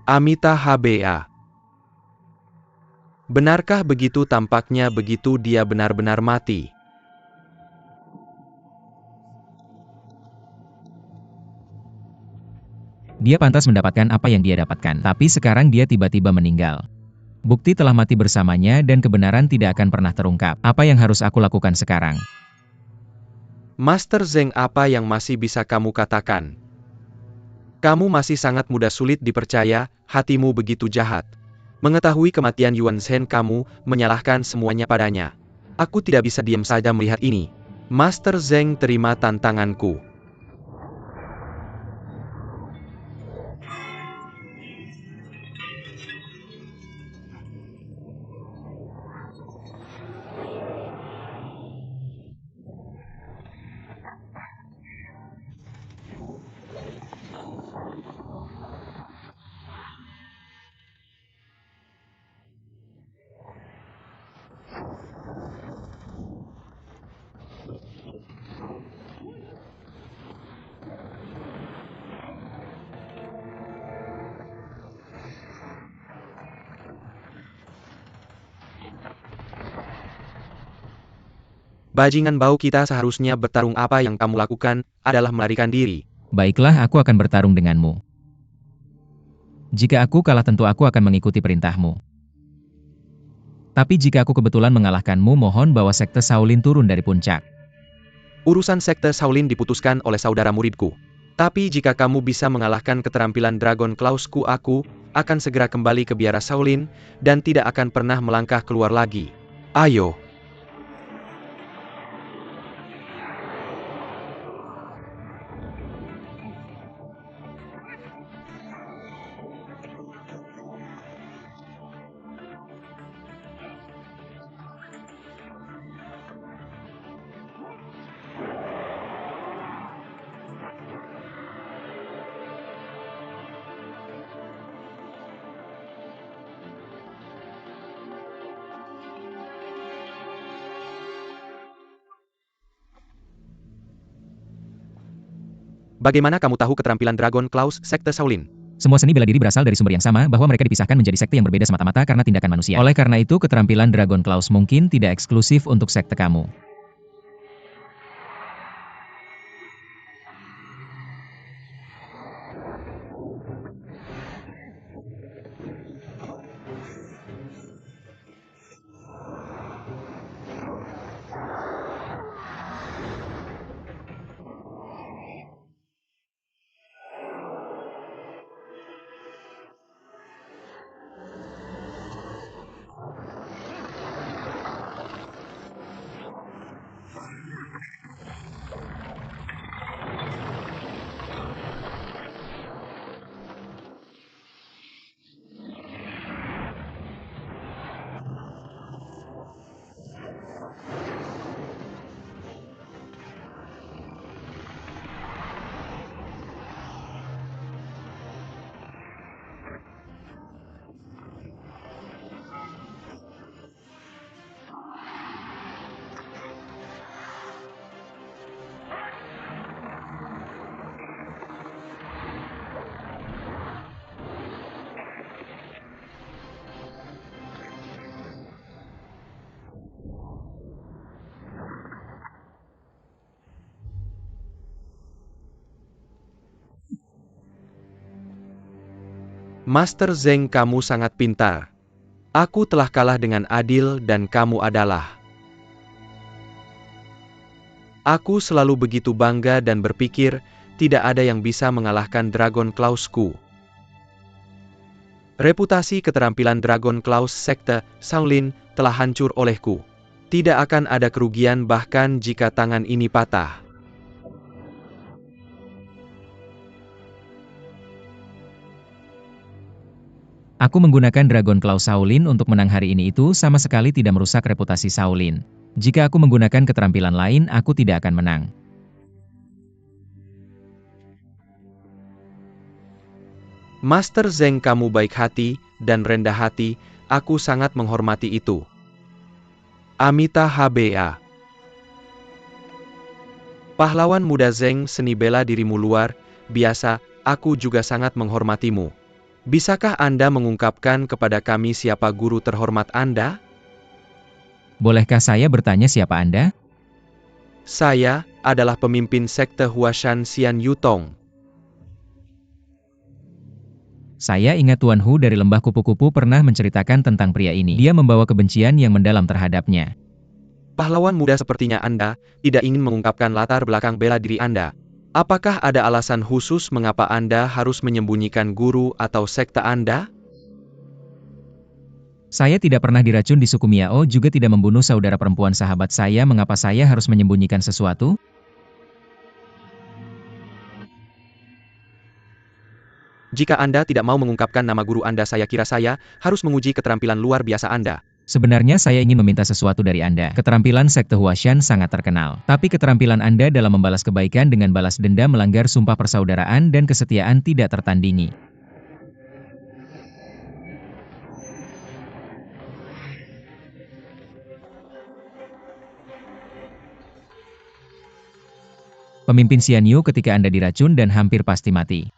Amita HBA. Benarkah begitu? Tampaknya begitu, dia benar-benar mati. Dia pantas mendapatkan apa yang dia dapatkan, tapi sekarang dia tiba-tiba meninggal. Bukti telah mati bersamanya dan kebenaran tidak akan pernah terungkap. Apa yang harus aku lakukan sekarang? Master Zeng, apa yang masih bisa kamu katakan? Kamu masih sangat muda, sulit dipercaya, hatimu begitu jahat. Mengetahui kematian Yuan Shen, kamu menyalahkan semuanya padanya. Aku tidak bisa diam saja melihat ini. Master Zeng, terima tantanganku. Bajingan bau, kita seharusnya bertarung. Apa yang kamu lakukan adalah melarikan diri. Baiklah, aku akan bertarung denganmu. Jika aku kalah tentu aku akan mengikuti perintahmu. Tapi jika aku kebetulan mengalahkanmu, mohon bawa sekte Shaolin turun dari puncak. Urusan sekte Shaolin diputuskan oleh saudara muridku. Tapi jika kamu bisa mengalahkan keterampilan Dragon Claws-ku, aku akan segera kembali ke biara Shaolin dan tidak akan pernah melangkah keluar lagi. Ayo. Bagaimana kamu tahu keterampilan Dragon Claws sekte Shaolin? Semua seni bela diri berasal dari sumber yang sama, bahwa mereka dipisahkan menjadi sekte yang berbeda semata-mata karena tindakan manusia. Oleh karena itu, keterampilan Dragon Claws mungkin tidak eksklusif untuk sekte kamu. Master Zeng, kamu sangat pintar. Aku telah kalah dengan adil dan kamu adalah. Aku selalu begitu bangga dan berpikir, tidak ada yang bisa mengalahkan Dragon Claws-ku. Reputasi keterampilan Dragon Claws sekte Shaolin telah hancur olehku. Tidak akan ada kerugian bahkan jika tangan ini patah. Aku menggunakan Dragon Claw Shaolin untuk menang hari ini, itu sama sekali tidak merusak reputasi Shaolin. Jika aku menggunakan keterampilan lain, aku tidak akan menang. Master Zeng, kamu baik hati dan rendah hati, aku sangat menghormati itu. Amita HBA. Pahlawan muda Zeng, seni bela dirimu luar biasa, aku juga sangat menghormatimu. Bisakah Anda mengungkapkan kepada kami siapa guru terhormat Anda? Bolehkah saya bertanya siapa Anda? Saya adalah pemimpin sekte Huashan Xian Yutong. Saya ingat Tuan Hu dari Lembah Kupu-Kupu pernah menceritakan tentang pria ini. Dia membawa kebencian yang mendalam terhadapnya. Pahlawan muda sepertinya Anda tidak ingin mengungkapkan latar belakang bela diri Anda. Apakah ada alasan khusus mengapa Anda harus menyembunyikan guru atau sekte Anda? Saya tidak pernah diracun di suku Miao, juga tidak membunuh saudara perempuan sahabat saya. Mengapa saya harus menyembunyikan sesuatu? Jika Anda tidak mau mengungkapkan nama guru Anda, saya kira saya harus menguji keterampilan luar biasa Anda. Sebenarnya saya ingin meminta sesuatu dari Anda. Keterampilan sekte Huashan sangat terkenal. Tapi keterampilan Anda dalam membalas kebaikan dengan balas dendam melanggar sumpah persaudaraan dan kesetiaan tidak tertandingi. Pemimpin Xian Yu, ketika Anda diracun dan hampir pasti mati.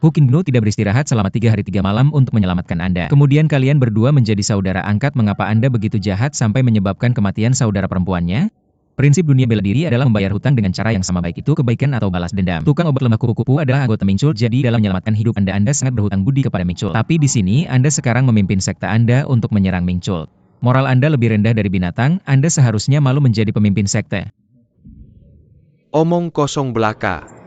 Hu Qingnu tidak beristirahat selama 3 hari 3 malam untuk menyelamatkan Anda. Kemudian kalian berdua menjadi saudara angkat. Mengapa Anda begitu jahat sampai menyebabkan kematian saudara perempuannya? Prinsip dunia bela diri adalah membayar hutang dengan cara yang sama, baik itu kebaikan atau balas dendam. Tukang obat lemah kupu-kupu adalah anggota Ming Chul, jadi dalam menyelamatkan hidup Anda sangat berhutang budi kepada Ming Chul. Tapi di sini Anda sekarang memimpin sekte Anda untuk menyerang Ming Chul. Moral Anda lebih rendah dari binatang, Anda seharusnya malu menjadi pemimpin sekte. Omong kosong belaka.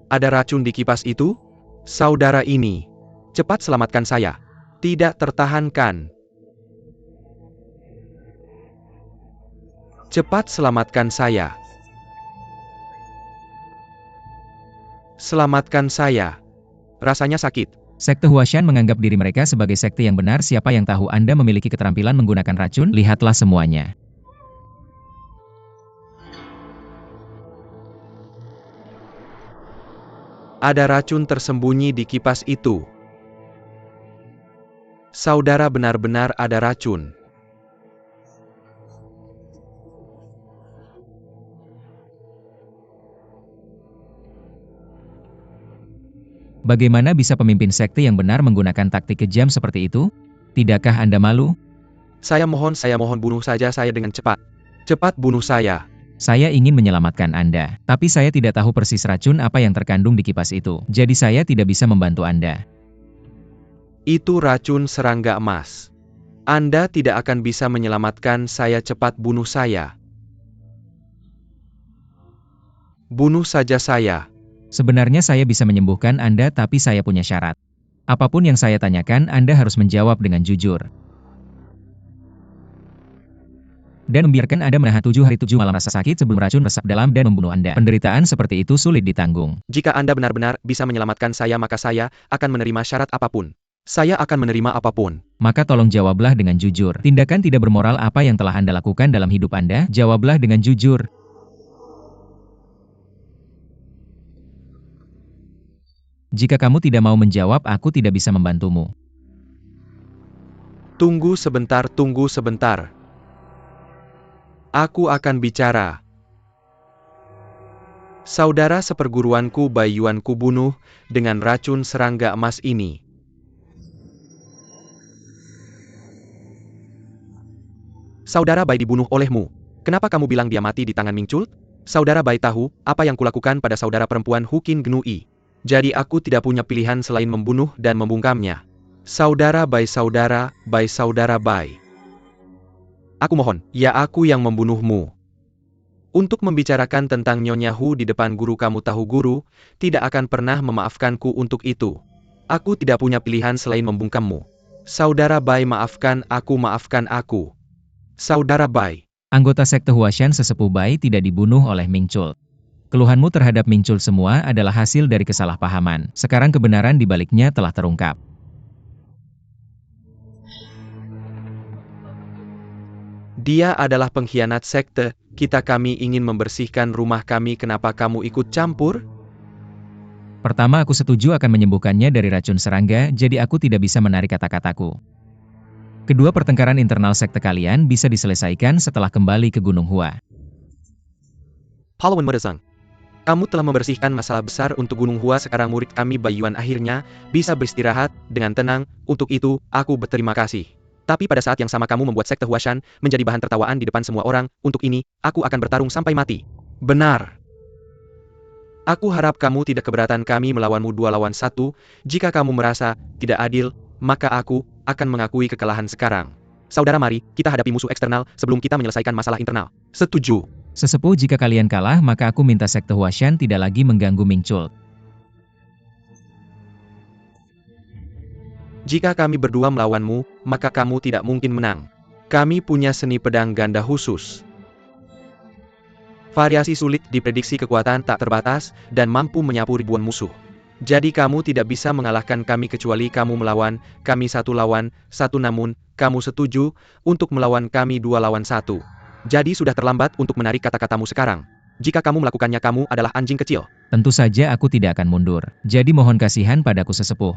Ada racun di kipas itu? Saudara ini, cepat selamatkan saya. Tidak tertahankan. Cepat selamatkan saya. Selamatkan saya. Rasanya sakit. Sekte Huashan menganggap diri mereka sebagai sekte yang benar. Siapa yang tahu Anda memiliki keterampilan menggunakan racun? Lihatlah semuanya. Ada racun tersembunyi di kipas itu. Saudara benar-benar ada racun. Bagaimana bisa pemimpin sekte yang benar menggunakan taktik kejam seperti itu? Tidakkah Anda malu? Saya mohon bunuh saja saya dengan cepat. Cepat bunuh saya. Saya ingin menyelamatkan Anda, tapi saya tidak tahu persis racun apa yang terkandung di kipas itu. Jadi saya tidak bisa membantu Anda. Itu racun serangga emas. Anda tidak akan bisa menyelamatkan saya. Cepat bunuh saya. Bunuh saja saya. Sebenarnya saya bisa menyembuhkan Anda, tapi saya punya syarat. Apapun yang saya tanyakan, Anda harus menjawab dengan jujur. Dan membiarkan Anda menahan 7 hari 7 malam rasa sakit sebelum racun resap dalam dan membunuh Anda. Penderitaan seperti itu sulit ditanggung. Jika Anda benar-benar bisa menyelamatkan saya, maka saya akan menerima syarat apapun. Saya akan menerima apapun. Maka tolong jawablah dengan jujur. Tindakan tidak bermoral apa yang telah Anda lakukan dalam hidup Anda? Jawablah dengan jujur. Jika kamu tidak mau menjawab, aku tidak bisa membantumu. Tunggu sebentar, tunggu sebentar. Aku akan bicara. Saudara seperguruanku Bai Yuan ku bunuh dengan racun serangga emas ini. Saudara Bai dibunuh olehmu. Kenapa kamu bilang dia mati di tangan Ming Chul? Saudara Bai tahu apa yang kulakukan pada saudara perempuan Hu Qingnu. Jadi aku tidak punya pilihan selain membunuh dan membungkamnya. Saudara Bai, saudara Bai. Aku mohon, ya aku yang membunuhmu. Untuk membicarakan tentang Nyonya Hu di depan guru, kamu tahu guru tidak akan pernah memaafkanku untuk itu. Aku tidak punya pilihan selain membungkammu. Saudara Bai, maafkan aku. Saudara Bai. Anggota sekte Huashan sesepuh Bai tidak dibunuh oleh Ming Chul. Keluhanmu terhadap Ming Chul semua adalah hasil dari kesalahpahaman. Sekarang kebenaran di baliknya telah terungkap. Dia adalah pengkhianat sekte. Kami ingin membersihkan rumah kami. Kenapa kamu ikut campur? Pertama, aku setuju akan menyembuhkannya dari racun serangga, jadi aku tidak bisa menarik kata-kataku. Kedua, pertengkaran internal sekte kalian bisa diselesaikan setelah kembali ke Gunung Hua. Pahlawan Medesang, kamu telah membersihkan masalah besar untuk Gunung Hua. Sekarang murid kami Bai Yuan akhirnya bisa beristirahat dengan tenang. Untuk itu, aku berterima kasih. Tapi pada saat yang sama kamu membuat sekte Huashan menjadi bahan tertawaan di depan semua orang. Untuk ini, aku akan bertarung sampai mati. Benar. Aku harap kamu tidak keberatan kami melawanmu 2 lawan 1. Jika kamu merasa tidak adil, maka aku akan mengakui kekalahan sekarang. Saudara, mari kita hadapi musuh eksternal sebelum kita menyelesaikan masalah internal. Setuju. Sesepuh, jika kalian kalah maka aku minta sekte Huashan tidak lagi mengganggu Mingchul. Jika kami berdua melawanmu, maka kamu tidak mungkin menang. Kami punya seni pedang ganda khusus. Variasi sulit diprediksi, kekuatan tak terbatas, dan mampu menyapu ribuan musuh. Jadi kamu tidak bisa mengalahkan kami kecuali kamu melawan kami 1 lawan 1, namun kamu setuju untuk melawan kami 2 lawan 1. Jadi sudah terlambat untuk menarik kata-katamu sekarang. Jika kamu melakukannya, kamu adalah anjing kecil. Tentu saja aku tidak akan mundur. Jadi mohon kasihan padaku sesepuh.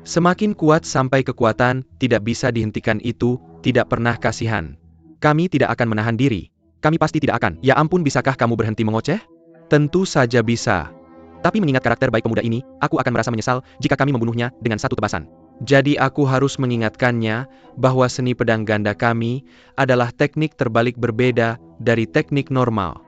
Semakin kuat sampai kekuatan tidak bisa dihentikan itu tidak pernah kasihan. Kami tidak akan menahan diri. Kami pasti tidak akan. Ya ampun, bisakah kamu berhenti mengoceh? Tentu saja bisa. Tapi mengingat karakter baik pemuda ini, aku akan merasa menyesal jika kami membunuhnya dengan 1 tebasan. Jadi aku harus mengingatkannya bahwa seni pedang ganda kami adalah teknik terbalik berbeda dari teknik normal.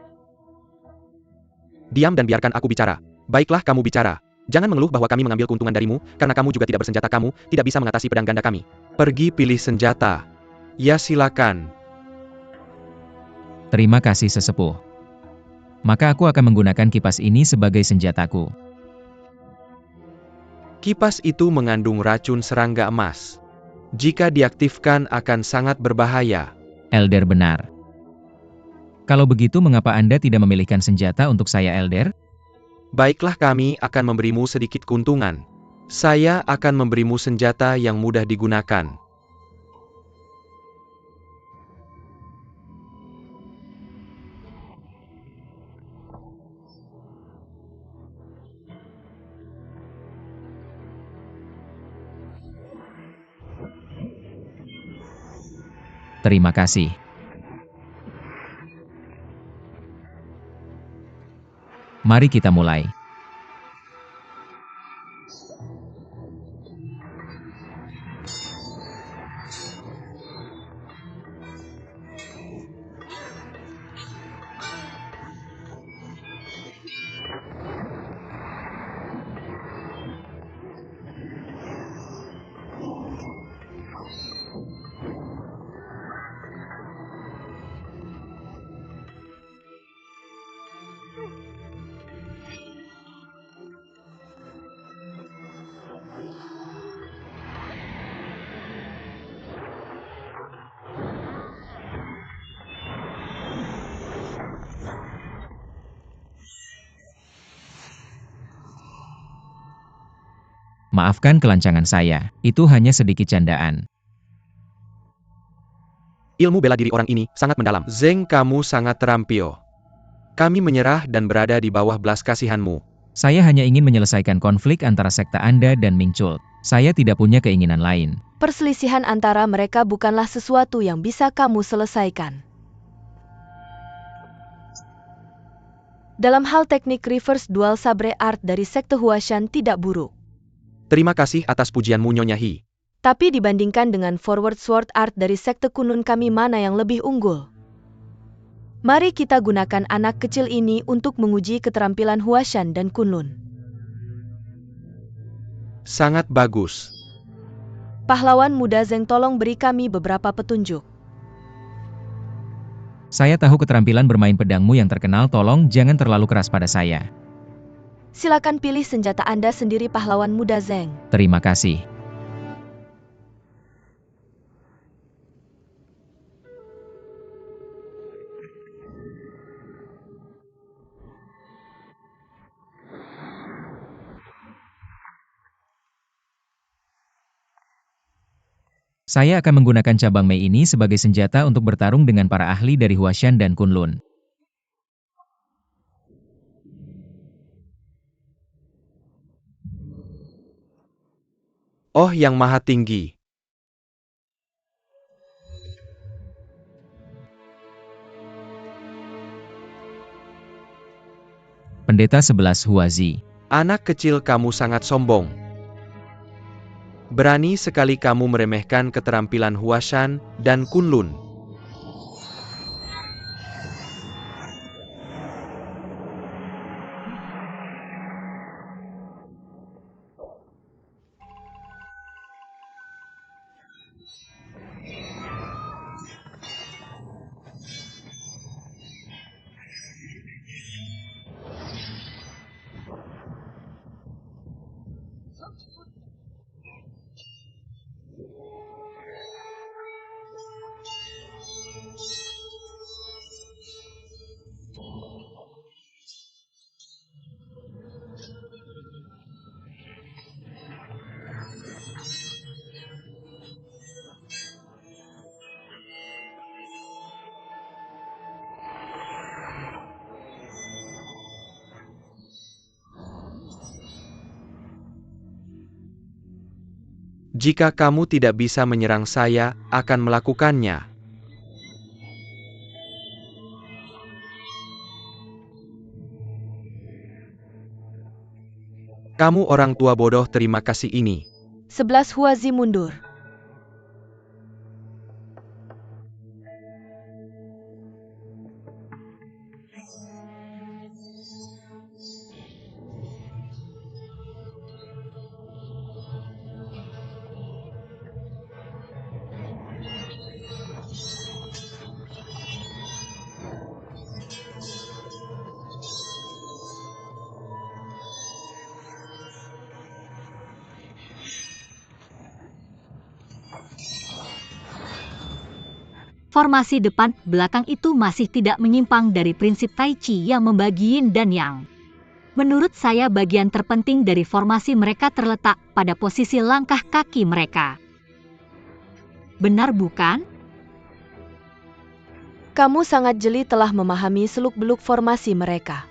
Diam dan biarkan aku bicara. Baiklah, kamu bicara. Jangan mengeluh bahwa kami mengambil keuntungan darimu, karena kamu juga tidak bersenjata, kamu tidak bisa mengatasi pedang ganda kami. Pergi pilih senjata. Ya silakan. Terima kasih sesepuh. Maka aku akan menggunakan kipas ini sebagai senjataku. Kipas itu mengandung racun serangga emas. Jika diaktifkan akan sangat berbahaya. Elder, benar. Kalau begitu mengapa Anda tidak memilihkan senjata untuk saya, Elder? Baiklah, kami akan memberimu sedikit keuntungan. Saya akan memberimu senjata yang mudah digunakan. Terima kasih. Mari kita mulai. Maafkan kelancangan saya, itu hanya sedikit candaan. Ilmu bela diri orang ini sangat mendalam. Zeng, kamu sangat terampil. Kami menyerah dan berada di bawah belas kasihanmu. Saya hanya ingin menyelesaikan konflik antara sekte Anda dan Mingchul. Saya tidak punya keinginan lain. Perselisihan antara mereka bukanlah sesuatu yang bisa kamu selesaikan. Dalam hal teknik reverse dual sabre art dari sekte Huashan tidak buruk. Terima kasih atas pujianmu, Nyonya He. Tapi dibandingkan dengan forward sword art dari sekte Kunlun, kami mana yang lebih unggul? Mari kita gunakan anak kecil ini untuk menguji keterampilan Huashan dan Kunlun. Sangat bagus. Pahlawan muda Zeng, tolong beri kami beberapa petunjuk. Saya tahu keterampilan bermain pedangmu yang terkenal, tolong jangan terlalu keras pada saya. Silakan pilih senjata Anda sendiri, pahlawan muda Zeng. Terima kasih. Saya akan menggunakan cabang Mei ini sebagai senjata untuk bertarung dengan para ahli dari Huashan dan Kunlun. Oh, yang maha tinggi. Pendeta 11 Huazi. Anak kecil, kamu sangat sombong. Berani sekali kamu meremehkan keterampilan Huashan dan Kunlun. Jika kamu tidak bisa menyerang saya, akan melakukannya. Kamu orang tua bodoh, terima kasih ini. 11 Huazi mundur. Formasi depan belakang itu masih tidak menyimpang dari prinsip Tai Chi yang membagi yin dan yang. Menurut saya bagian terpenting dari formasi mereka terletak pada posisi langkah kaki mereka. Benar bukan? Kamu sangat jeli telah memahami seluk-beluk formasi mereka.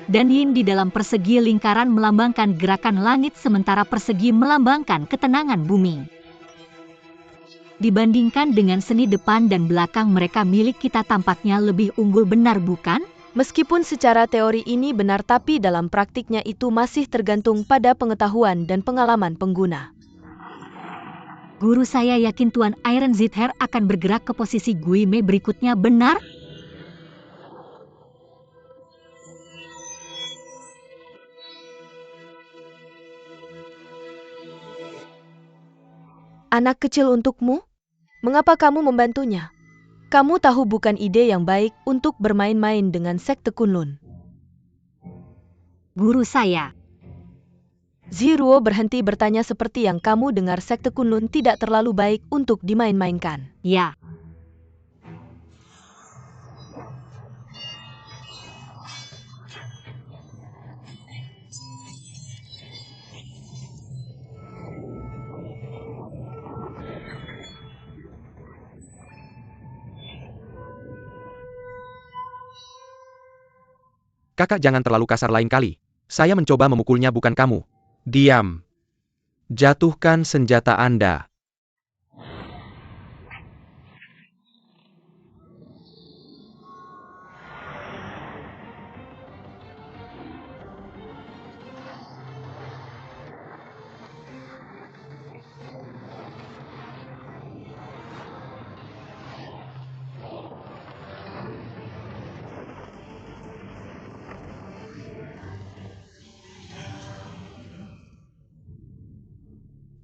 Dan yin di dalam persegi lingkaran melambangkan gerakan langit sementara persegi melambangkan ketenangan bumi. Dibandingkan dengan seni depan dan belakang mereka milik kita tampaknya lebih unggul, benar bukan? Meskipun secara teori ini benar, tapi dalam praktiknya itu masih tergantung pada pengetahuan dan pengalaman pengguna. Guru saya yakin Tuan Iron Zither akan bergerak ke posisi Gui Mei berikutnya, benar? Anak kecil untukmu? Mengapa kamu membantunya? Kamu tahu bukan ide yang baik untuk bermain-main dengan sekte Kunlun. Guru saya. Ziruo berhenti bertanya, seperti yang kamu dengar sekte Kunlun tidak terlalu baik untuk dimain-mainkan. Ya. Kakak, jangan terlalu kasar lain kali. Saya mencoba memukulnya, bukan kamu. Diam. Jatuhkan senjata Anda.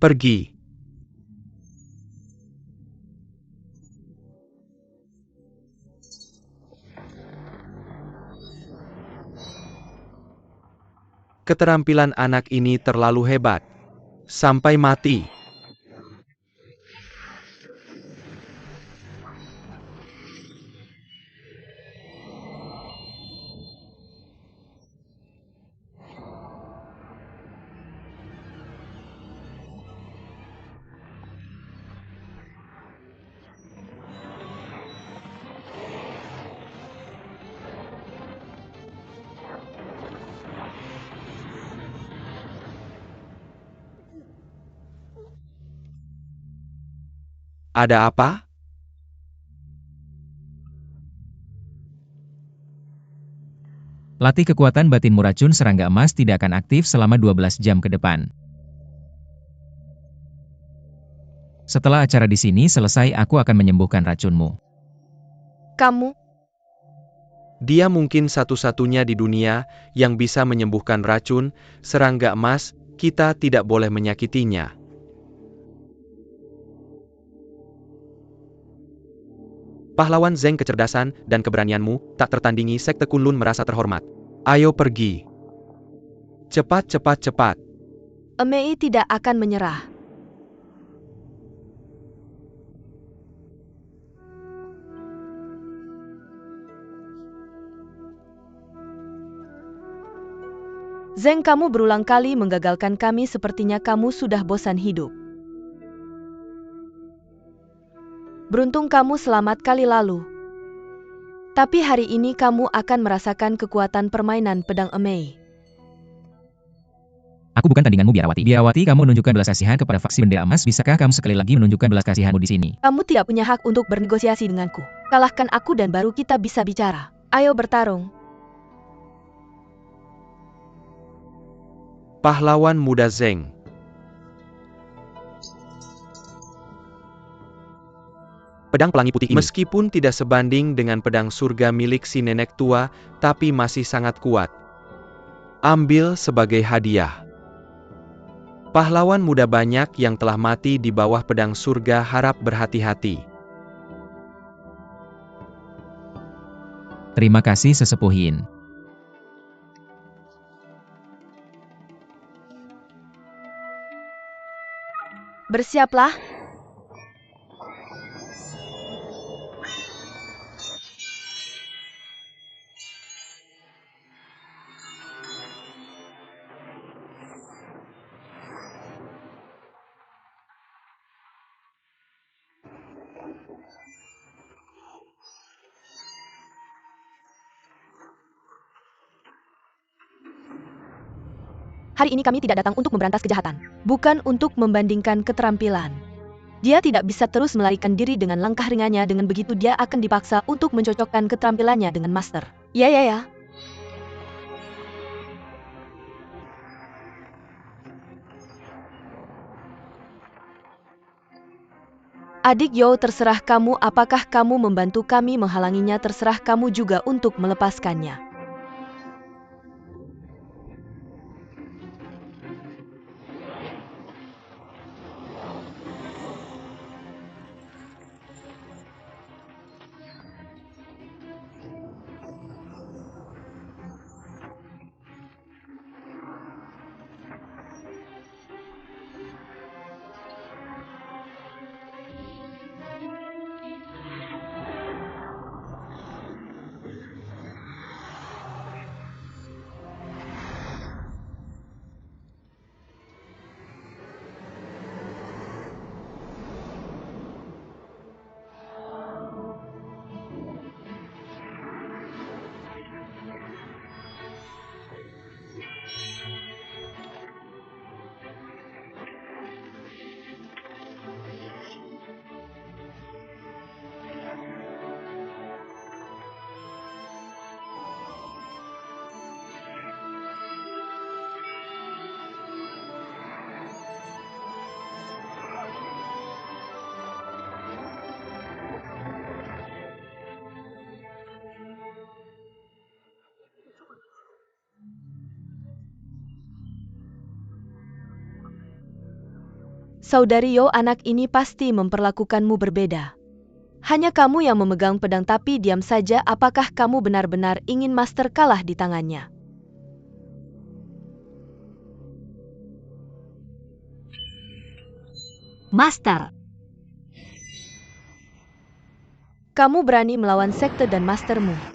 Pergi. Keterampilan anak ini terlalu hebat. Sampai mati. Ada apa? Latih kekuatan batinmu. Racun serangga emas tidak akan aktif selama 12 jam ke depan. Setelah acara di sini selesai, aku akan menyembuhkan racunmu. Kamu? Dia mungkin satu-satunya di dunia yang bisa menyembuhkan racun serangga emas. Kita tidak boleh menyakitinya. Pahlawan Zeng, kecerdasan dan keberanianmu tak tertandingi. Sekte Kunlun merasa terhormat. Ayo pergi. Cepat, cepat, cepat. Mei tidak akan menyerah. Zeng, kamu berulang kali menggagalkan kami, sepertinya kamu sudah bosan hidup. Beruntung kamu selamat kali lalu. Tapi hari ini kamu akan merasakan kekuatan permainan pedang Emei. Aku bukan tandinganmu, Biarawati. Biarawati, kamu menunjukkan belas kasihan kepada faksi bendera emas. Bisakah kamu sekali lagi menunjukkan belas kasihanmu di sini? Kamu tidak punya hak untuk bernegosiasi denganku. Kalahkan aku dan baru kita bisa bicara. Ayo bertarung. Pahlawan muda Zeng. Pedang pelangi putih ini, meskipun tidak sebanding dengan pedang surga milik si nenek tua, tapi masih sangat kuat. Ambil sebagai hadiah. Pahlawan muda banyak yang telah mati di bawah pedang surga harap berhati-hati. Terima kasih, Sesepuh Yin. Bersiaplah. Hari ini kami tidak datang untuk memberantas kejahatan, bukan untuk membandingkan keterampilan. Dia tidak bisa terus melarikan diri dengan langkah ringannya, dengan begitu dia akan dipaksa untuk mencocokkan keterampilannya dengan master. Ya. Adik Yo, terserah kamu, apakah kamu membantu kami menghalanginya, terserah kamu juga untuk melepaskannya. Saudari Yo, anak ini pasti memperlakukanmu berbeda. Hanya kamu yang memegang pedang, tapi diam saja. Apakah kamu benar-benar ingin master kalah di tangannya? Master, Kamu berani melawan sekte dan mastermu.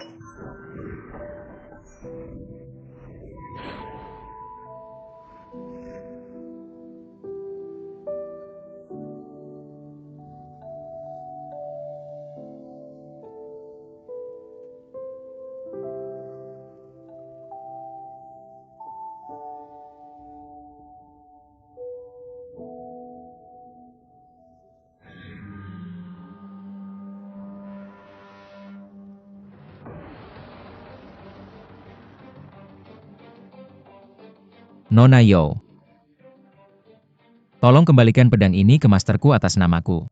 Nona Yo. Tolong kembalikan pedang ini ke masterku atas namaku.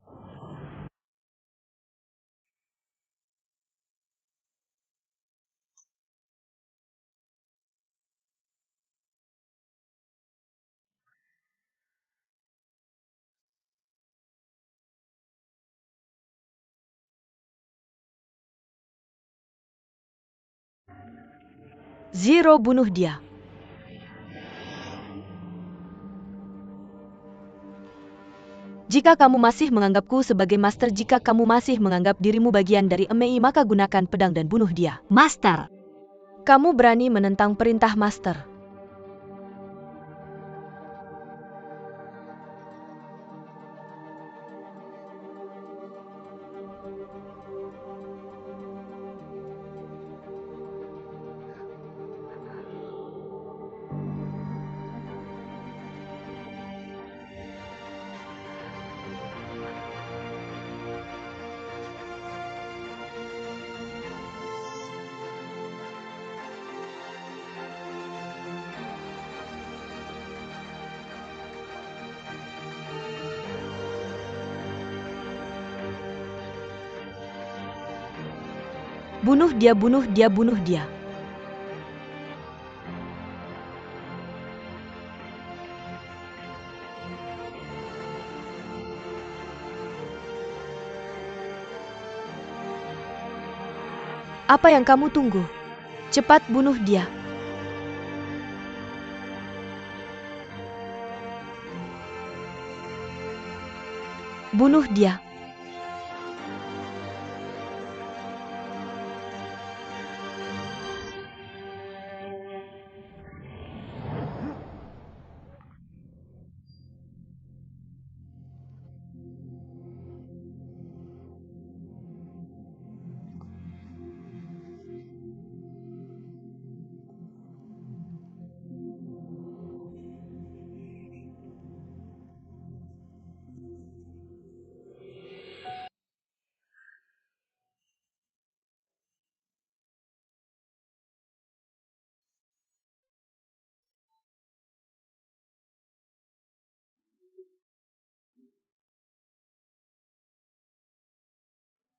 Zero, bunuh dia. Jika kamu masih menganggapku sebagai master, jika kamu masih menganggap dirimu bagian dari Emei, maka gunakan pedang dan bunuh dia. Master, Kamu berani menentang perintah master. Bunuh dia, bunuh dia, bunuh dia. Apa yang kamu tunggu? Cepat bunuh dia. Bunuh dia.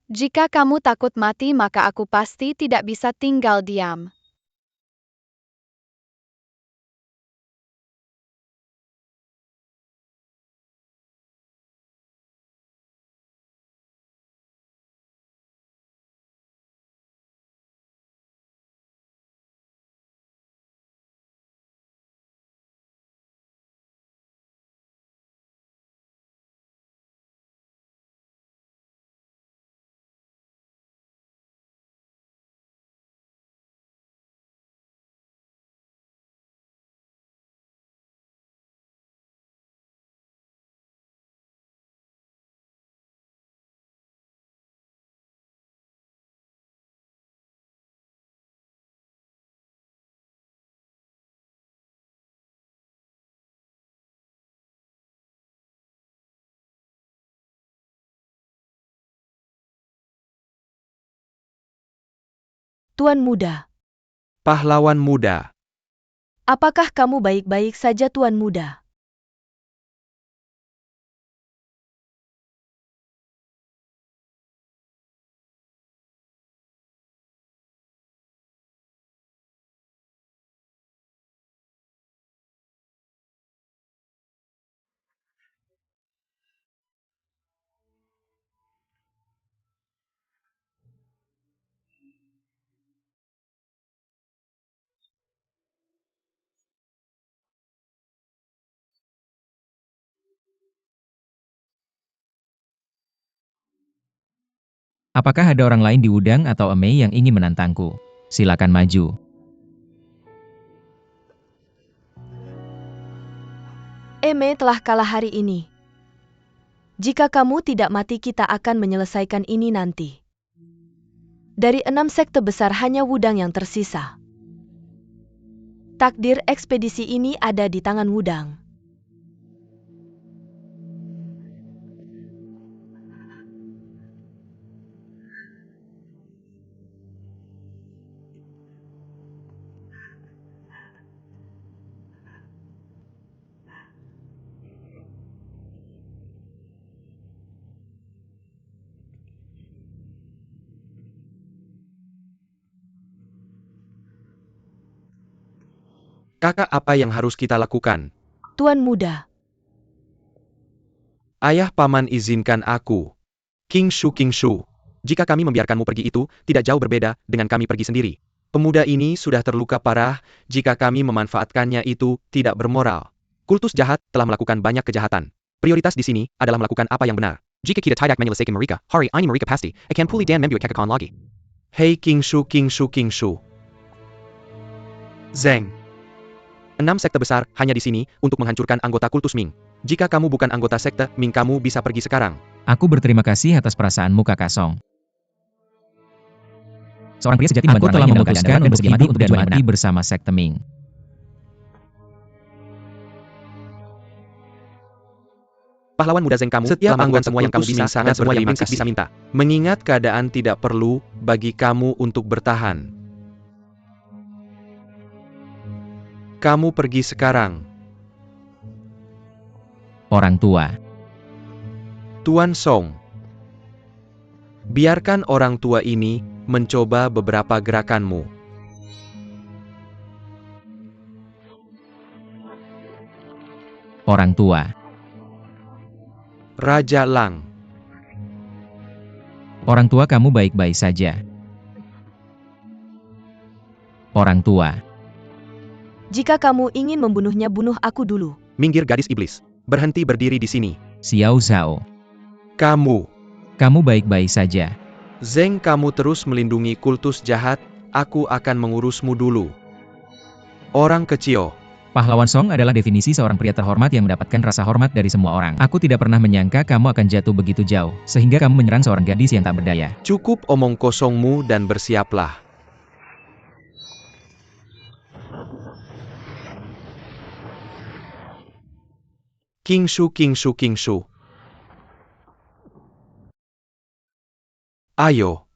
Jika kamu takut mati, maka aku pasti tidak bisa tinggal diam. Tuan muda, Pahlawan muda. apakah kamu baik-baik saja, Tuan muda? Apakah ada orang lain di Wudang atau Emei yang ingin menantangku? Silakan maju. Eme telah kalah hari ini. Jika kamu tidak mati, kita akan menyelesaikan ini nanti. Dari 6 sekte besar hanya Wudang yang tersisa. Takdir ekspedisi ini ada di tangan Wudang. Kakak, apa yang harus kita lakukan? Tuan muda, Ayah paman, izinkan aku. King Shu. Jika kami membiarkanmu pergi itu, tidak jauh berbeda dengan kami pergi sendiri. Pemuda ini sudah terluka parah, jika kami memanfaatkannya itu tidak bermoral. Kultus jahat telah melakukan banyak kejahatan. Prioritas di sini adalah melakukan apa yang benar. Jika kita tidak menyelesaikan mereka, hari ini mereka pasti akan pulih dan membuat kekakan lagi. Hei King Shu. Zeng. 6 sekte besar hanya di sini untuk menghancurkan anggota kultus Ming. Jika kamu bukan anggota sekte Ming, kamu bisa pergi sekarang. Aku berterima kasih atas perasaanmu, Kakak Song. Seorang pria sejati membantu orang lain dalam keadaan darurat dan bersedia mati untuk tujuan yang benar bersama sekte Ming. Pahlawan muda Zeng, kamu setiap melakukan semua yang kamu bisa sangat semua yang prinsip bisa minta. Mengingat keadaan tidak perlu bagi kamu untuk bertahan. Kamu pergi sekarang. Orang tua. Tuan Song. Biarkan orang tua ini mencoba beberapa gerakanmu. Orang tua. Raja Lang. Orang tua kamu baik-baik saja. Orang tua. Jika kamu ingin membunuhnya, bunuh aku dulu. Minggir gadis iblis. Berhenti berdiri di sini. Xiao Zhao. Kamu. Kamu baik-baik saja. Zeng, kamu terus melindungi kultus jahat, aku akan mengurusmu dulu. Orang kecil. Pahlawan Song adalah definisi seorang pria terhormat yang mendapatkan rasa hormat dari semua orang. Aku tidak pernah menyangka kamu akan jatuh begitu jauh, sehingga kamu menyerang seorang gadis yang tak berdaya. Cukup omong kosongmu dan bersiaplah. Kingshu, Kingshu, Kingshu. Ayo.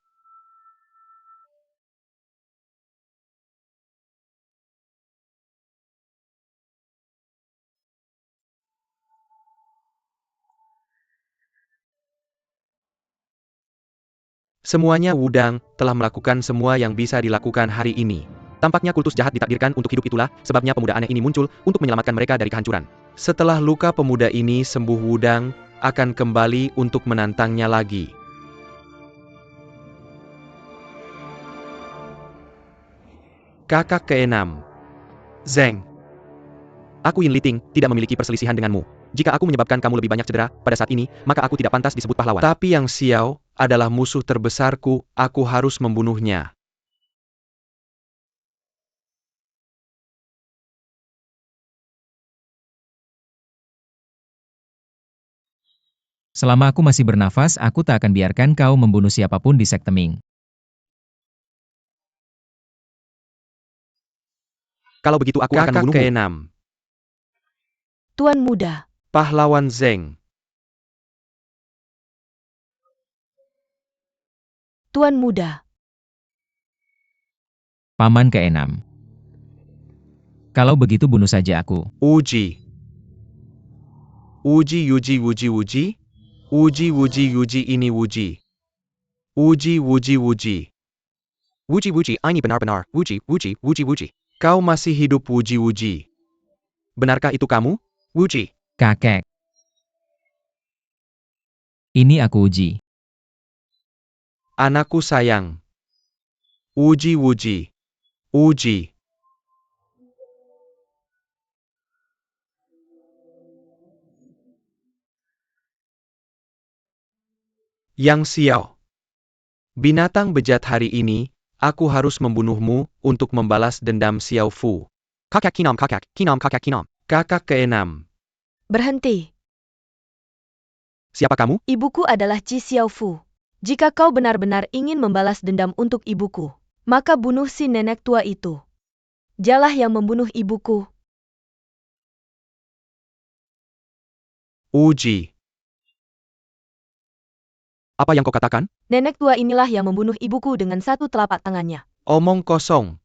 Semuanya Wudang telah melakukan semua yang bisa dilakukan hari ini. Tampaknya kultus jahat ditakdirkan untuk hidup, itulah sebabnya pemuda aneh ini muncul untuk menyelamatkan mereka dari kehancuran. Setelah luka pemuda ini sembuh, Wudang akan kembali untuk menantangnya lagi. Kakak keenam. Zeng. Aku Yin Liting, tidak memiliki perselisihan denganmu. Jika aku menyebabkan kamu lebih banyak cedera pada saat ini, maka aku tidak pantas disebut pahlawan. Tapi yang Xiao adalah musuh terbesarku, aku harus membunuhnya. Selama aku masih bernafas, aku tak akan biarkan kau membunuh siapapun di sekte Ming. Kalau begitu aku akan membunuhmu. Kakak keenam. Tuan muda. Pahlawan Zeng. Tuan muda. Paman keenam. Kalau begitu bunuh saja aku. Uji. Uji, Yuji, Wuji, Wuji. Uji, Wuji, Yuji, ini Wuji. Uji, Wuji, Wuji. Wuji, Wuji, ini benar-benar. Wuji, Wuji, Wuji, Wuji. Kau masih hidup, Wuji, Wuji. Benarkah itu kamu, Wuji? Kakek. Ini aku Uji. Anakku sayang. Uji, Wuji. Uji. Yang Xiao. Binatang bejat, hari ini, aku harus membunuhmu untuk membalas dendam Xiao Fu. Kakak Kinam, kakak Kinam, kakak Kinam. Kakak keenam. Berhenti. Siapa kamu? Ibuku adalah Qi Xiaofu. Jika kau benar-benar ingin membalas dendam untuk ibuku, maka bunuh si nenek tua itu. Dialah yang membunuh ibuku. Uji. Apa yang kau katakan? Nenek tua inilah yang membunuh ibuku dengan satu telapak tangannya. Omong kosong.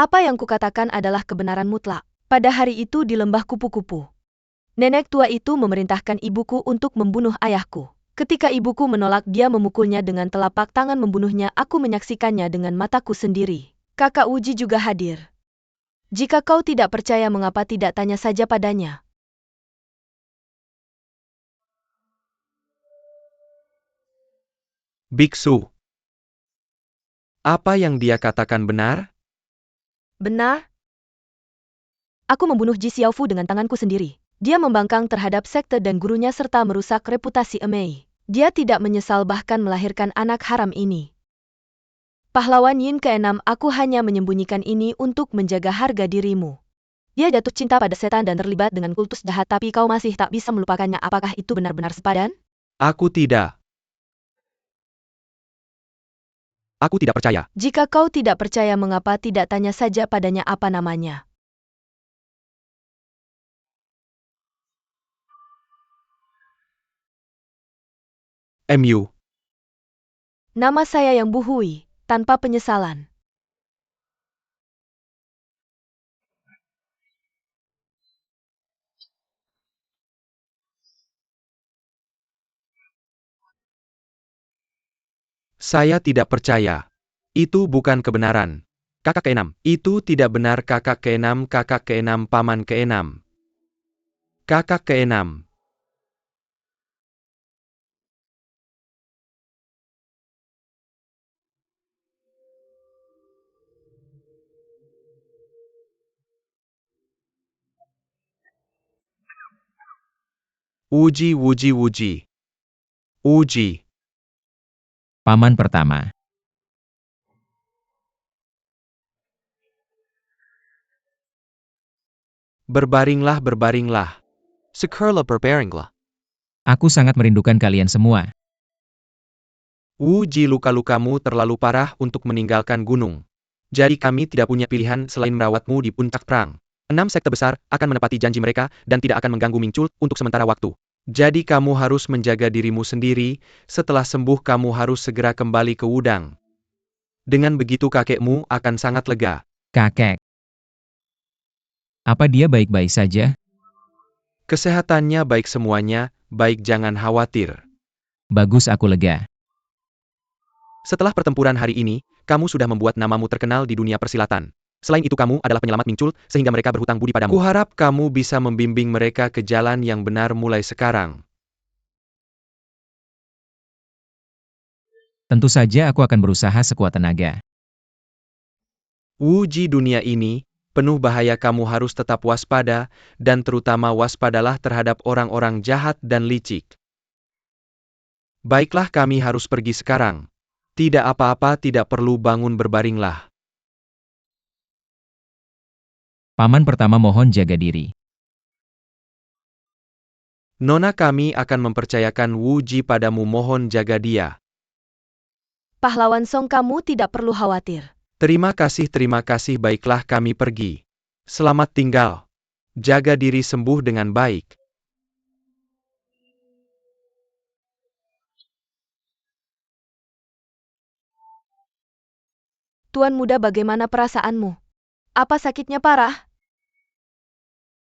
Apa yang kukatakan adalah kebenaran mutlak. Pada hari itu di lembah kupu-kupu, nenek tua itu memerintahkan ibuku untuk membunuh ayahku. Ketika ibuku menolak, dia memukulnya dengan telapak tangan, membunuhnya. Aku menyaksikannya dengan mataku sendiri. Kakak Uji juga hadir. Jika kau tidak percaya, mengapa tidak tanya saja padanya? Biksu. Apa yang dia katakan benar? Benar? Aku membunuh Ji Xiaofu dengan tanganku sendiri. Dia membangkang terhadap sekte dan gurunya serta merusak reputasi Emei. Dia tidak menyesal bahkan melahirkan anak haram ini. Pahlawan Yin keenam, aku hanya menyembunyikan ini untuk menjaga harga dirimu. Dia jatuh cinta pada setan dan terlibat dengan kultus jahat, tapi kau masih tak bisa melupakannya. Apakah itu benar-benar sepadan? Aku tidak. Aku tidak percaya. Jika kau tidak percaya, mengapa tidak tanya saja padanya apa namanya? MU. Nama saya Yang Buhui, tanpa penyesalan. Saya tidak percaya. Itu bukan kebenaran. Kakak keenam. Itu tidak benar kakak keenam, paman keenam. Kakak keenam. Uji. Uji. Paman pertama. Berbaringlah. Sekarlah berbaringlah. Aku sangat merindukan kalian semua. Uji, luka-lukamu terlalu parah untuk meninggalkan gunung. Jadi kami tidak punya pilihan selain merawatmu di puncak perang. 6 sekte besar akan menepati janji mereka dan tidak akan mengganggu Mingcul untuk sementara waktu. Jadi kamu harus menjaga dirimu sendiri, setelah sembuh kamu harus segera kembali ke Wudang. Dengan begitu kakekmu akan sangat lega. Kakek. Apa dia baik-baik saja? Kesehatannya baik semuanya, baik jangan khawatir. Bagus, aku lega. Setelah pertempuran hari ini, kamu sudah membuat namamu terkenal di dunia persilatan. Selain itu kamu adalah penyelamat Mingcul, sehingga mereka berhutang budi padamu. Kuharap kamu bisa membimbing mereka ke jalan yang benar mulai sekarang. Tentu saja aku akan berusaha sekuat tenaga. Uji, dunia ini penuh bahaya, kamu harus tetap waspada, dan terutama waspadalah terhadap orang-orang jahat dan licik. Baiklah, kami harus pergi sekarang. Tidak apa-apa, tidak perlu bangun, berbaringlah. Paman pertama mohon jaga diri. Nona, kami akan mempercayakan Wuji padamu, mohon jaga dia. Pahlawan Song, kamu tidak perlu khawatir. Terima kasih, baiklah kami pergi. Selamat tinggal. Jaga diri, sembuh dengan baik. Tuan muda, bagaimana perasaanmu? Apa sakitnya parah?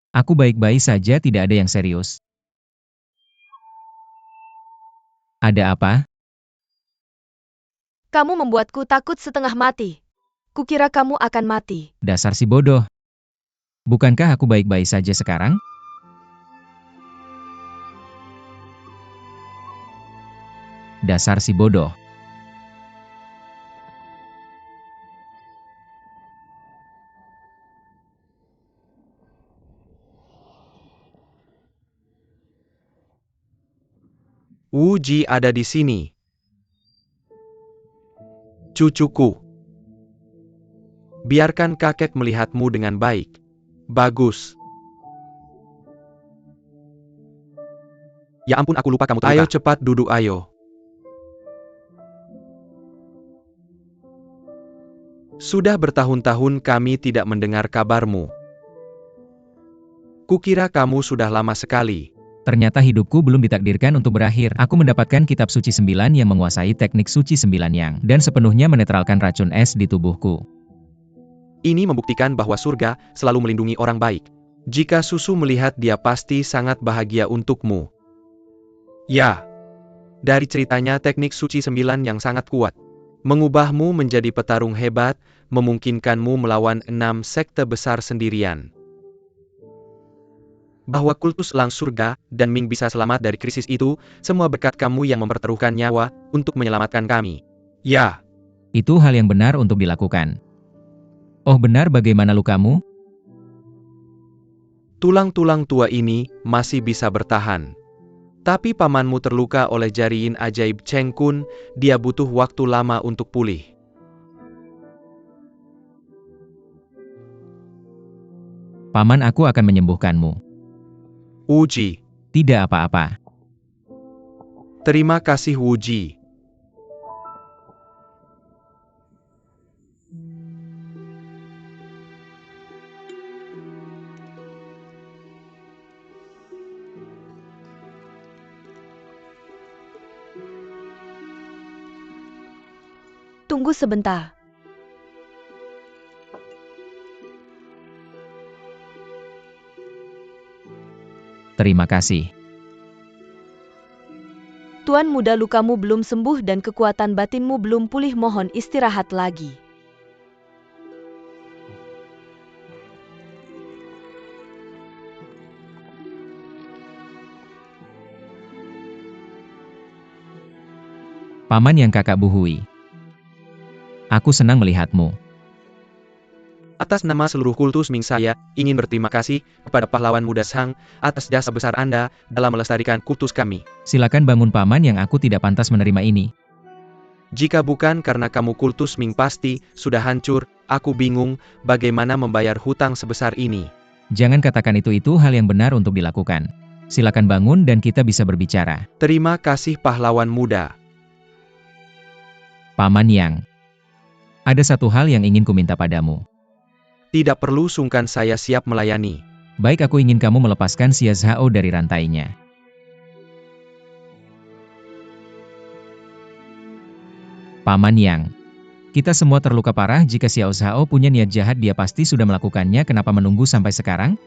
Aku baik-baik saja, tidak ada yang serius. Ada apa? Kamu membuatku takut setengah mati. Kukira kamu akan mati. Dasar si bodoh. Bukankah aku baik-baik saja sekarang? Dasar si bodoh. Wuji ada di sini. Cucuku. Biarkan kakek melihatmu dengan baik. Bagus. Ya ampun, aku lupa kamu terluka. Ayo cepat duduk, ayo. Sudah bertahun-tahun kami tidak mendengar kabarmu. Kukira kamu sudah lama sekali. Ternyata hidupku belum ditakdirkan untuk berakhir. Aku mendapatkan kitab suci 9 yang menguasai teknik suci 9 yang, dan sepenuhnya menetralkan racun es di tubuhku. Ini membuktikan bahwa surga selalu melindungi orang baik. Jika Susu melihat dia pasti sangat bahagia untukmu. Ya. Dari ceritanya teknik suci 9 yang sangat kuat. Mengubahmu menjadi petarung hebat, memungkinkanmu melawan 6 sekte besar sendirian. Bahwa kultus elang surga dan Ming bisa selamat dari krisis itu, semua berkat kamu yang mempertaruhkan nyawa untuk menyelamatkan kami. Ya. Itu hal yang benar untuk dilakukan. Oh benar, bagaimana lukamu? Tulang-tulang tua ini masih bisa bertahan. Tapi pamanmu terluka oleh jariin ajaib Cheng Kun, dia butuh waktu lama untuk pulih. Paman, aku akan menyembuhkanmu. Wuji. Tidak apa-apa. Terima kasih, Wuji. Tunggu sebentar. Terima kasih. Tuan muda, lukamu belum sembuh dan kekuatan batinmu belum pulih, mohon istirahat lagi. Paman yang kakak buhui. Aku senang melihatmu. Atas nama seluruh kultus Ming, saya ingin berterima kasih kepada pahlawan muda Shang atas jasa besar Anda dalam melestarikan kultus kami. Silakan bangun paman, yang aku tidak pantas menerima ini. Jika bukan karena kamu, kultus Ming pasti sudah hancur. Aku bingung bagaimana membayar hutang sebesar ini. Jangan katakan itu hal yang benar untuk dilakukan. Silakan bangun dan kita bisa berbicara. Terima kasih pahlawan muda. Paman Yang. Ada satu hal yang ingin kuminta padamu. Tidak perlu sungkan, saya siap melayani. Baik, aku ingin kamu melepaskan Xia Zhao dari rantainya. Paman Yang. Kita semua terluka parah. Jika Xiao Zhao punya niat jahat, dia pasti sudah melakukannya. Kenapa menunggu sampai sekarang?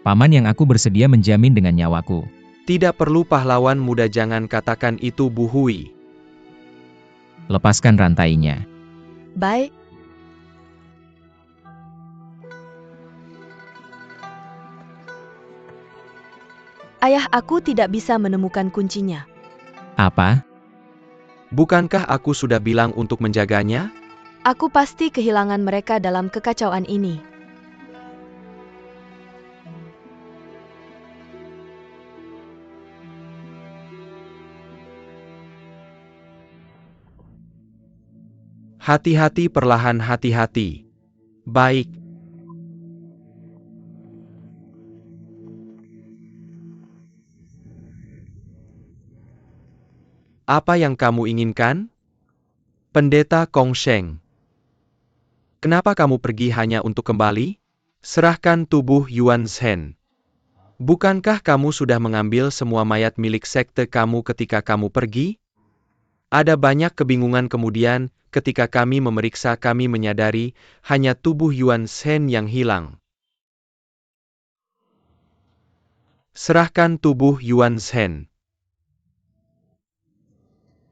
Paman Yang, aku bersedia menjamin dengan nyawaku. Tidak perlu pahlawan muda, jangan katakan itu, Bu Hui. Lepaskan rantainya. Baik. Ayah, aku tidak bisa menemukan kuncinya. Apa? Bukankah aku sudah bilang untuk menjaganya? Aku pasti kehilangan mereka dalam kekacauan ini. Hati-hati, perlahan, hati-hati. Baik. Apa yang kamu inginkan? Pendeta Kong Sheng. Kenapa kamu pergi hanya untuk kembali? Serahkan tubuh Yuan Shen. Bukankah kamu sudah mengambil semua mayat milik sekte kamu ketika kamu pergi? Ada banyak kebingungan kemudian, ketika kami memeriksa kami menyadari, hanya tubuh Yuan Shen yang hilang. Serahkan tubuh Yuan Shen.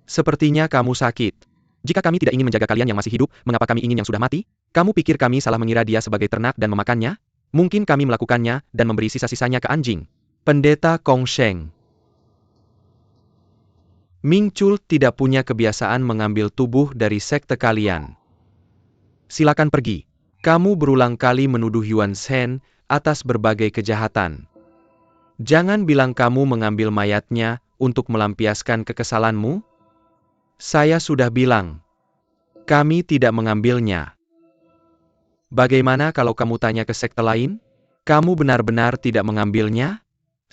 Sepertinya kamu sakit. Jika kami tidak ingin menjaga kalian yang masih hidup, mengapa kami ingin yang sudah mati? Kamu pikir kami salah mengira dia sebagai ternak dan memakannya? Mungkin kami melakukannya, dan memberi sisa-sisanya ke anjing. Pendeta Kong Sheng. Ming Chul tidak punya kebiasaan mengambil tubuh dari sekte kalian. Silakan pergi. Kamu berulang kali menuduh Yuan Shen atas berbagai kejahatan. Jangan bilang kamu mengambil mayatnya untuk melampiaskan kekesalanmu. Saya sudah bilang, kami tidak mengambilnya. Bagaimana kalau kamu tanya ke sekte lain? Kamu benar-benar tidak mengambilnya?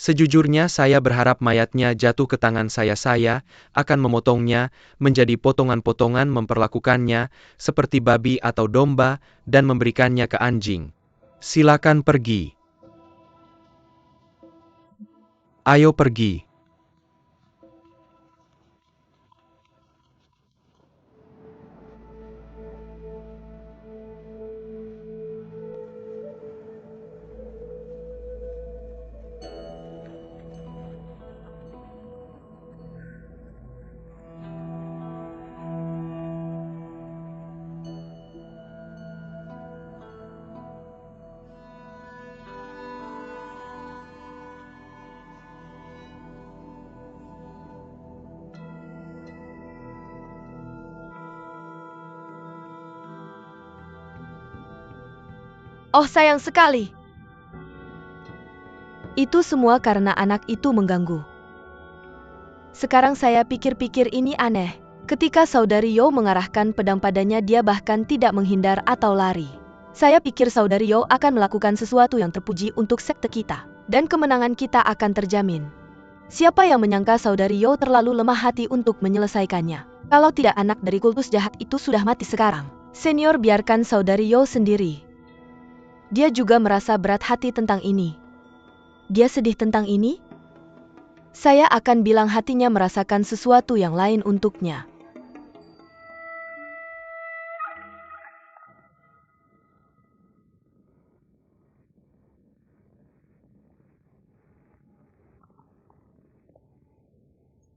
Sejujurnya saya berharap mayatnya jatuh ke tangan saya akan memotongnya menjadi potongan-potongan, memperlakukannya seperti babi atau domba, dan memberikannya ke anjing. Silakan pergi. Ayo pergi. Oh, sayang sekali. Itu semua karena anak itu mengganggu. Sekarang saya pikir-pikir ini aneh. Ketika saudari Yo mengarahkan pedang padanya, dia bahkan tidak menghindar atau lari. Saya pikir saudari Yo akan melakukan sesuatu yang terpuji untuk sekte kita, dan kemenangan kita akan terjamin. Siapa yang menyangka saudari Yo terlalu lemah hati untuk menyelesaikannya? Kalau tidak, anak dari kultus jahat itu sudah mati sekarang. Senior, biarkan saudari Yo sendiri. Dia juga merasa berat hati tentang ini. Dia sedih tentang ini? Saya akan bilang hatinya merasakan sesuatu yang lain untuknya.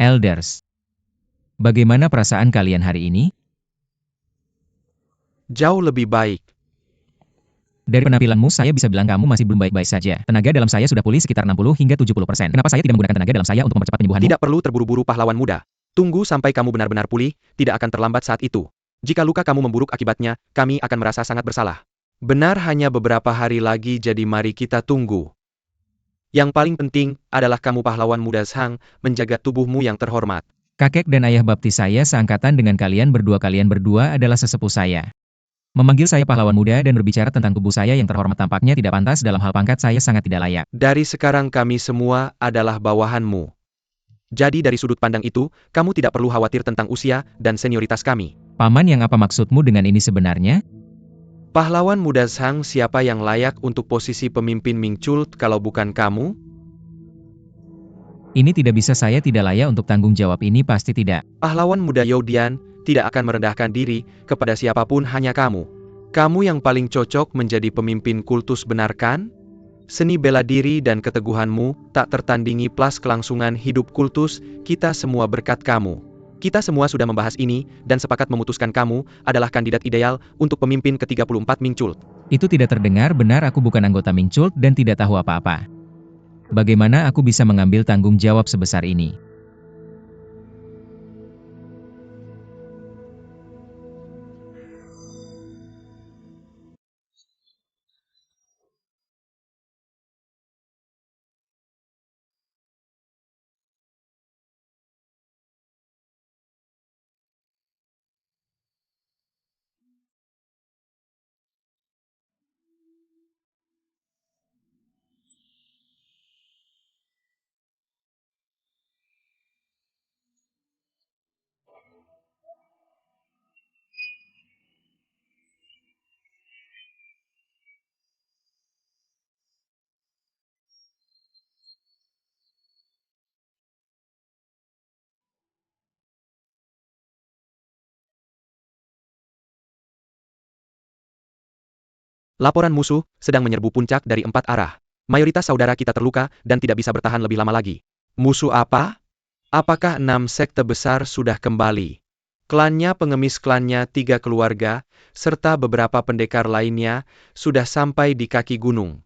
Elders. Bagaimana perasaan kalian hari ini? Jauh lebih baik. Dari penampilanmu saya bisa bilang kamu masih belum baik-baik saja. Tenaga dalam saya sudah pulih sekitar 60 hingga 70%. Kenapa saya tidak menggunakan tenaga dalam saya untuk mempercepat penyembuhanmu? Tidak perlu terburu-buru pahlawan muda. Tunggu sampai kamu benar-benar pulih, tidak akan terlambat saat itu. Jika luka kamu memburuk akibatnya, kami akan merasa sangat bersalah. Benar, hanya beberapa hari lagi, jadi mari kita tunggu. Yang paling penting adalah kamu pahlawan muda Zhang, menjaga tubuhmu yang terhormat. Kakek dan ayah baptis saya seangkatan dengan kalian berdua adalah sesepuh saya. Memanggil saya pahlawan muda dan berbicara tentang tubuh saya yang terhormat tampaknya tidak pantas. Dalam hal pangkat saya sangat tidak layak. Dari sekarang kami semua adalah bawahanmu. Jadi dari sudut pandang itu, kamu tidak perlu khawatir tentang usia dan senioritas kami. Paman, yang apa maksudmu dengan ini sebenarnya? Pahlawan muda Zhang, siapa yang layak untuk posisi pemimpin Ming Chult kalau bukan kamu? Ini tidak bisa, saya tidak layak untuk tanggung jawab ini, pasti tidak. Pahlawan muda Yao Dian tidak akan merendahkan diri kepada siapapun, hanya kamu. Kamu yang paling cocok menjadi pemimpin kultus, benar kan? Seni bela diri dan keteguhanmu tak tertandingi, plus kelangsungan hidup kultus, kita semua berkat kamu. Kita semua sudah membahas ini, dan sepakat memutuskan kamu adalah kandidat ideal untuk pemimpin ke-34 Ming Chult. Itu tidak terdengar benar, aku bukan anggota Ming Chult dan tidak tahu apa-apa. Bagaimana aku bisa mengambil tanggung jawab sebesar ini? Laporan musuh sedang menyerbu puncak dari 4 arah. Mayoritas saudara kita terluka dan tidak bisa bertahan lebih lama lagi. Musuh apa? Apakah 6 sekte besar sudah kembali? Klannya, pengemis klannya, 3 keluarga, serta beberapa pendekar lainnya, sudah sampai di kaki gunung.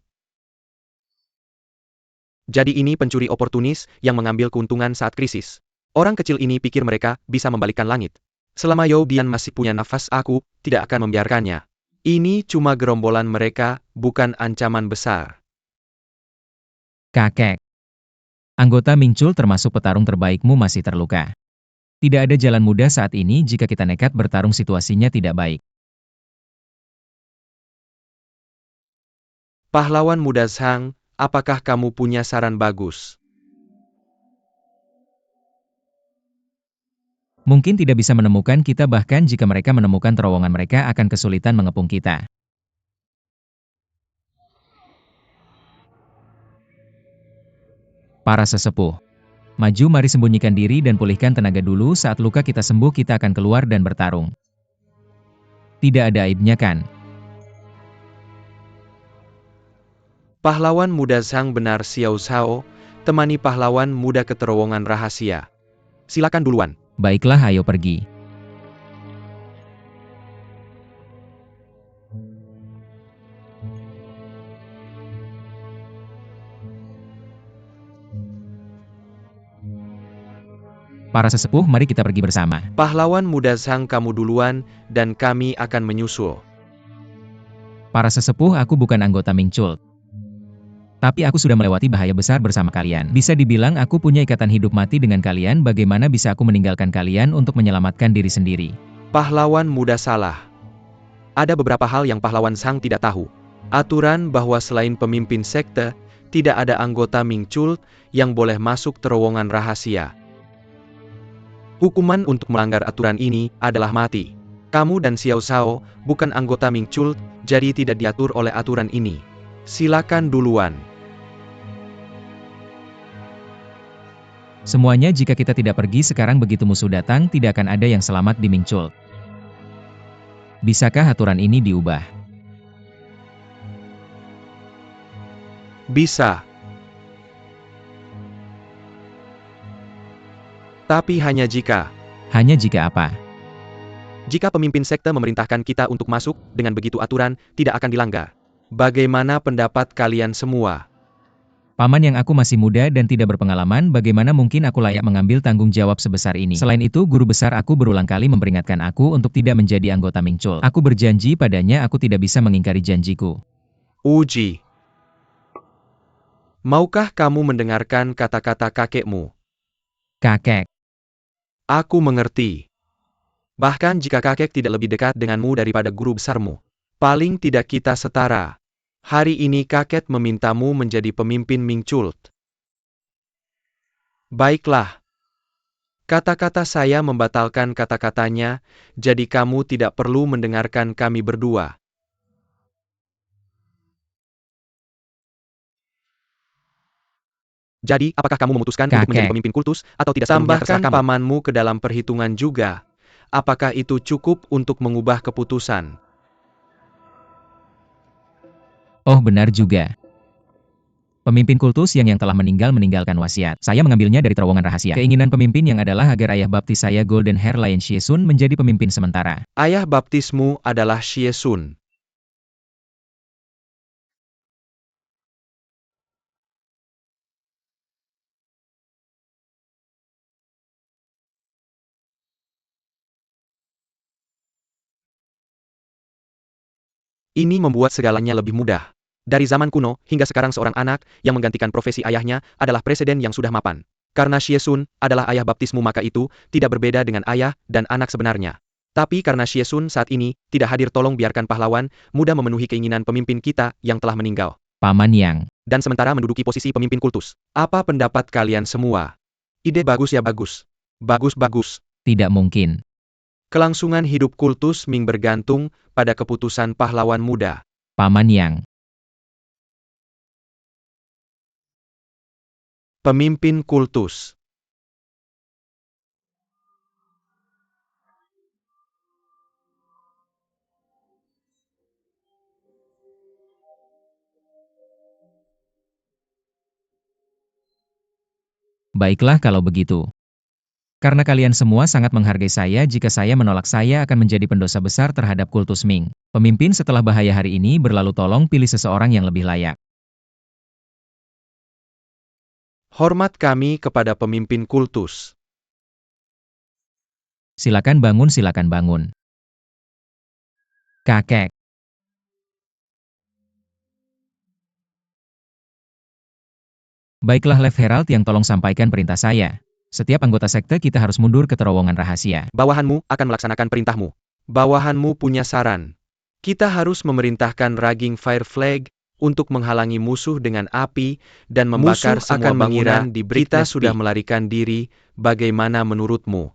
Jadi ini pencuri oportunis yang mengambil keuntungan saat krisis. Orang kecil ini pikir mereka bisa membalikkan langit. Selama Yao Dian masih punya nafas, aku tidak akan membiarkannya. Ini cuma gerombolan mereka, bukan ancaman besar. Kakek. Anggota Ming Chult termasuk petarung terbaikmu masih terluka. Tidak ada jalan mudah saat ini, jika kita nekat bertarung situasinya tidak baik. Pahlawan muda Zhang, apakah kamu punya saran bagus? Mungkin tidak bisa menemukan kita, bahkan jika mereka menemukan terowongan mereka akan kesulitan mengepung kita. Para sesepuh. Maju, mari sembunyikan diri dan pulihkan tenaga dulu, saat luka kita sembuh kita akan keluar dan bertarung. Tidak ada aibnya kan? Pahlawan muda Zhang, benar Xiao Zhao, temani pahlawan muda ke terowongan rahasia. Silakan duluan. Baiklah, ayo pergi. Para sesepuh, mari kita pergi bersama. Pahlawan muda Zhang, kamu duluan, dan kami akan menyusul. Para sesepuh, aku bukan anggota Ming Chult. Tapi aku sudah melewati bahaya besar bersama kalian. Bisa dibilang aku punya ikatan hidup mati dengan kalian, bagaimana bisa aku meninggalkan kalian untuk menyelamatkan diri sendiri? Pahlawan muda salah. Ada beberapa hal yang pahlawan Zhang tidak tahu. Aturan bahwa selain pemimpin sekte, tidak ada anggota Ming Chult yang boleh masuk terowongan rahasia. Hukuman untuk melanggar aturan ini adalah mati. Kamu dan Xiao Zhao bukan anggota Ming Chult, jadi tidak diatur oleh aturan ini. Silakan duluan. Semuanya, jika kita tidak pergi sekarang begitu musuh datang, tidak akan ada yang selamat di Ming Chult. Bisakah aturan ini diubah? Bisa. Tapi hanya jika apa? Jika pemimpin sekte memerintahkan kita untuk masuk, dengan begitu aturan tidak akan dilanggar. Bagaimana pendapat kalian semua? Paman, yang aku masih muda dan tidak berpengalaman, bagaimana mungkin aku layak mengambil tanggung jawab sebesar ini? Selain itu, guru besar aku berulang kali memperingatkan aku untuk tidak menjadi anggota Mingcul. Aku berjanji padanya aku tidak bisa mengingkari janjiku. Uji. Maukah kamu mendengarkan kata-kata kakekmu? Kakek. Aku mengerti. Bahkan jika kakek tidak lebih dekat denganmu daripada guru besarmu, paling tidak kita setara. Hari ini kakek memintamu menjadi pemimpin Mingcult. Baiklah. Kata-kata saya membatalkan kata-katanya, jadi kamu tidak perlu mendengarkan kami berdua. Jadi, apakah kamu memutuskan untuk menjadi pemimpin kultus, atau tidak sepenuhnya terserah kamu? Tambahkan pamanmu ke dalam perhitungan juga. Apakah itu cukup untuk mengubah keputusan? Oh, benar juga. Pemimpin kultus yang telah meninggalkan wasiat. Saya mengambilnya dari terowongan rahasia. Keinginan pemimpin yang adalah agar ayah baptis saya Golden Hair Lion Shiesun menjadi pemimpin sementara. Ayah baptismu adalah Shiesun. Ini membuat segalanya lebih mudah. Dari zaman kuno, hingga sekarang seorang anak, yang menggantikan profesi ayahnya, adalah presiden yang sudah mapan. Karena Shiesun adalah ayah baptismu, maka itu tidak berbeda dengan ayah dan anak sebenarnya. Tapi karena Shiesun saat ini tidak hadir, tolong biarkan pahlawan muda memenuhi keinginan pemimpin kita yang telah meninggal. Paman Yang. Dan sementara menduduki posisi pemimpin kultus. Apa pendapat kalian semua? Ide bagus ya, bagus. Bagus-bagus. Tidak mungkin. Kelangsungan hidup kultus Ming bergantung pada keputusan pahlawan muda. Paman Yang. Pemimpin kultus. Baiklah kalau begitu. Karena kalian semua sangat menghargai saya, jika saya menolak saya akan menjadi pendosa besar terhadap kultus Ming. Pemimpin setelah bahaya hari ini berlalu, tolong pilih seseorang yang lebih layak. Hormat kami kepada pemimpin kultus. Silakan bangun, silakan bangun. Kakek. Baiklah Lev Herald yang tolong sampaikan perintah saya. Setiap anggota sekte kita harus mundur ke terowongan rahasia. Bawahanmu akan melaksanakan perintahmu. Bawahanmu punya saran. Kita harus memerintahkan Raging Fire Flag untuk menghalangi musuh dengan api dan membakar semua bangunan di Bricknest. Kita sudah melarikan diri, bagaimana menurutmu?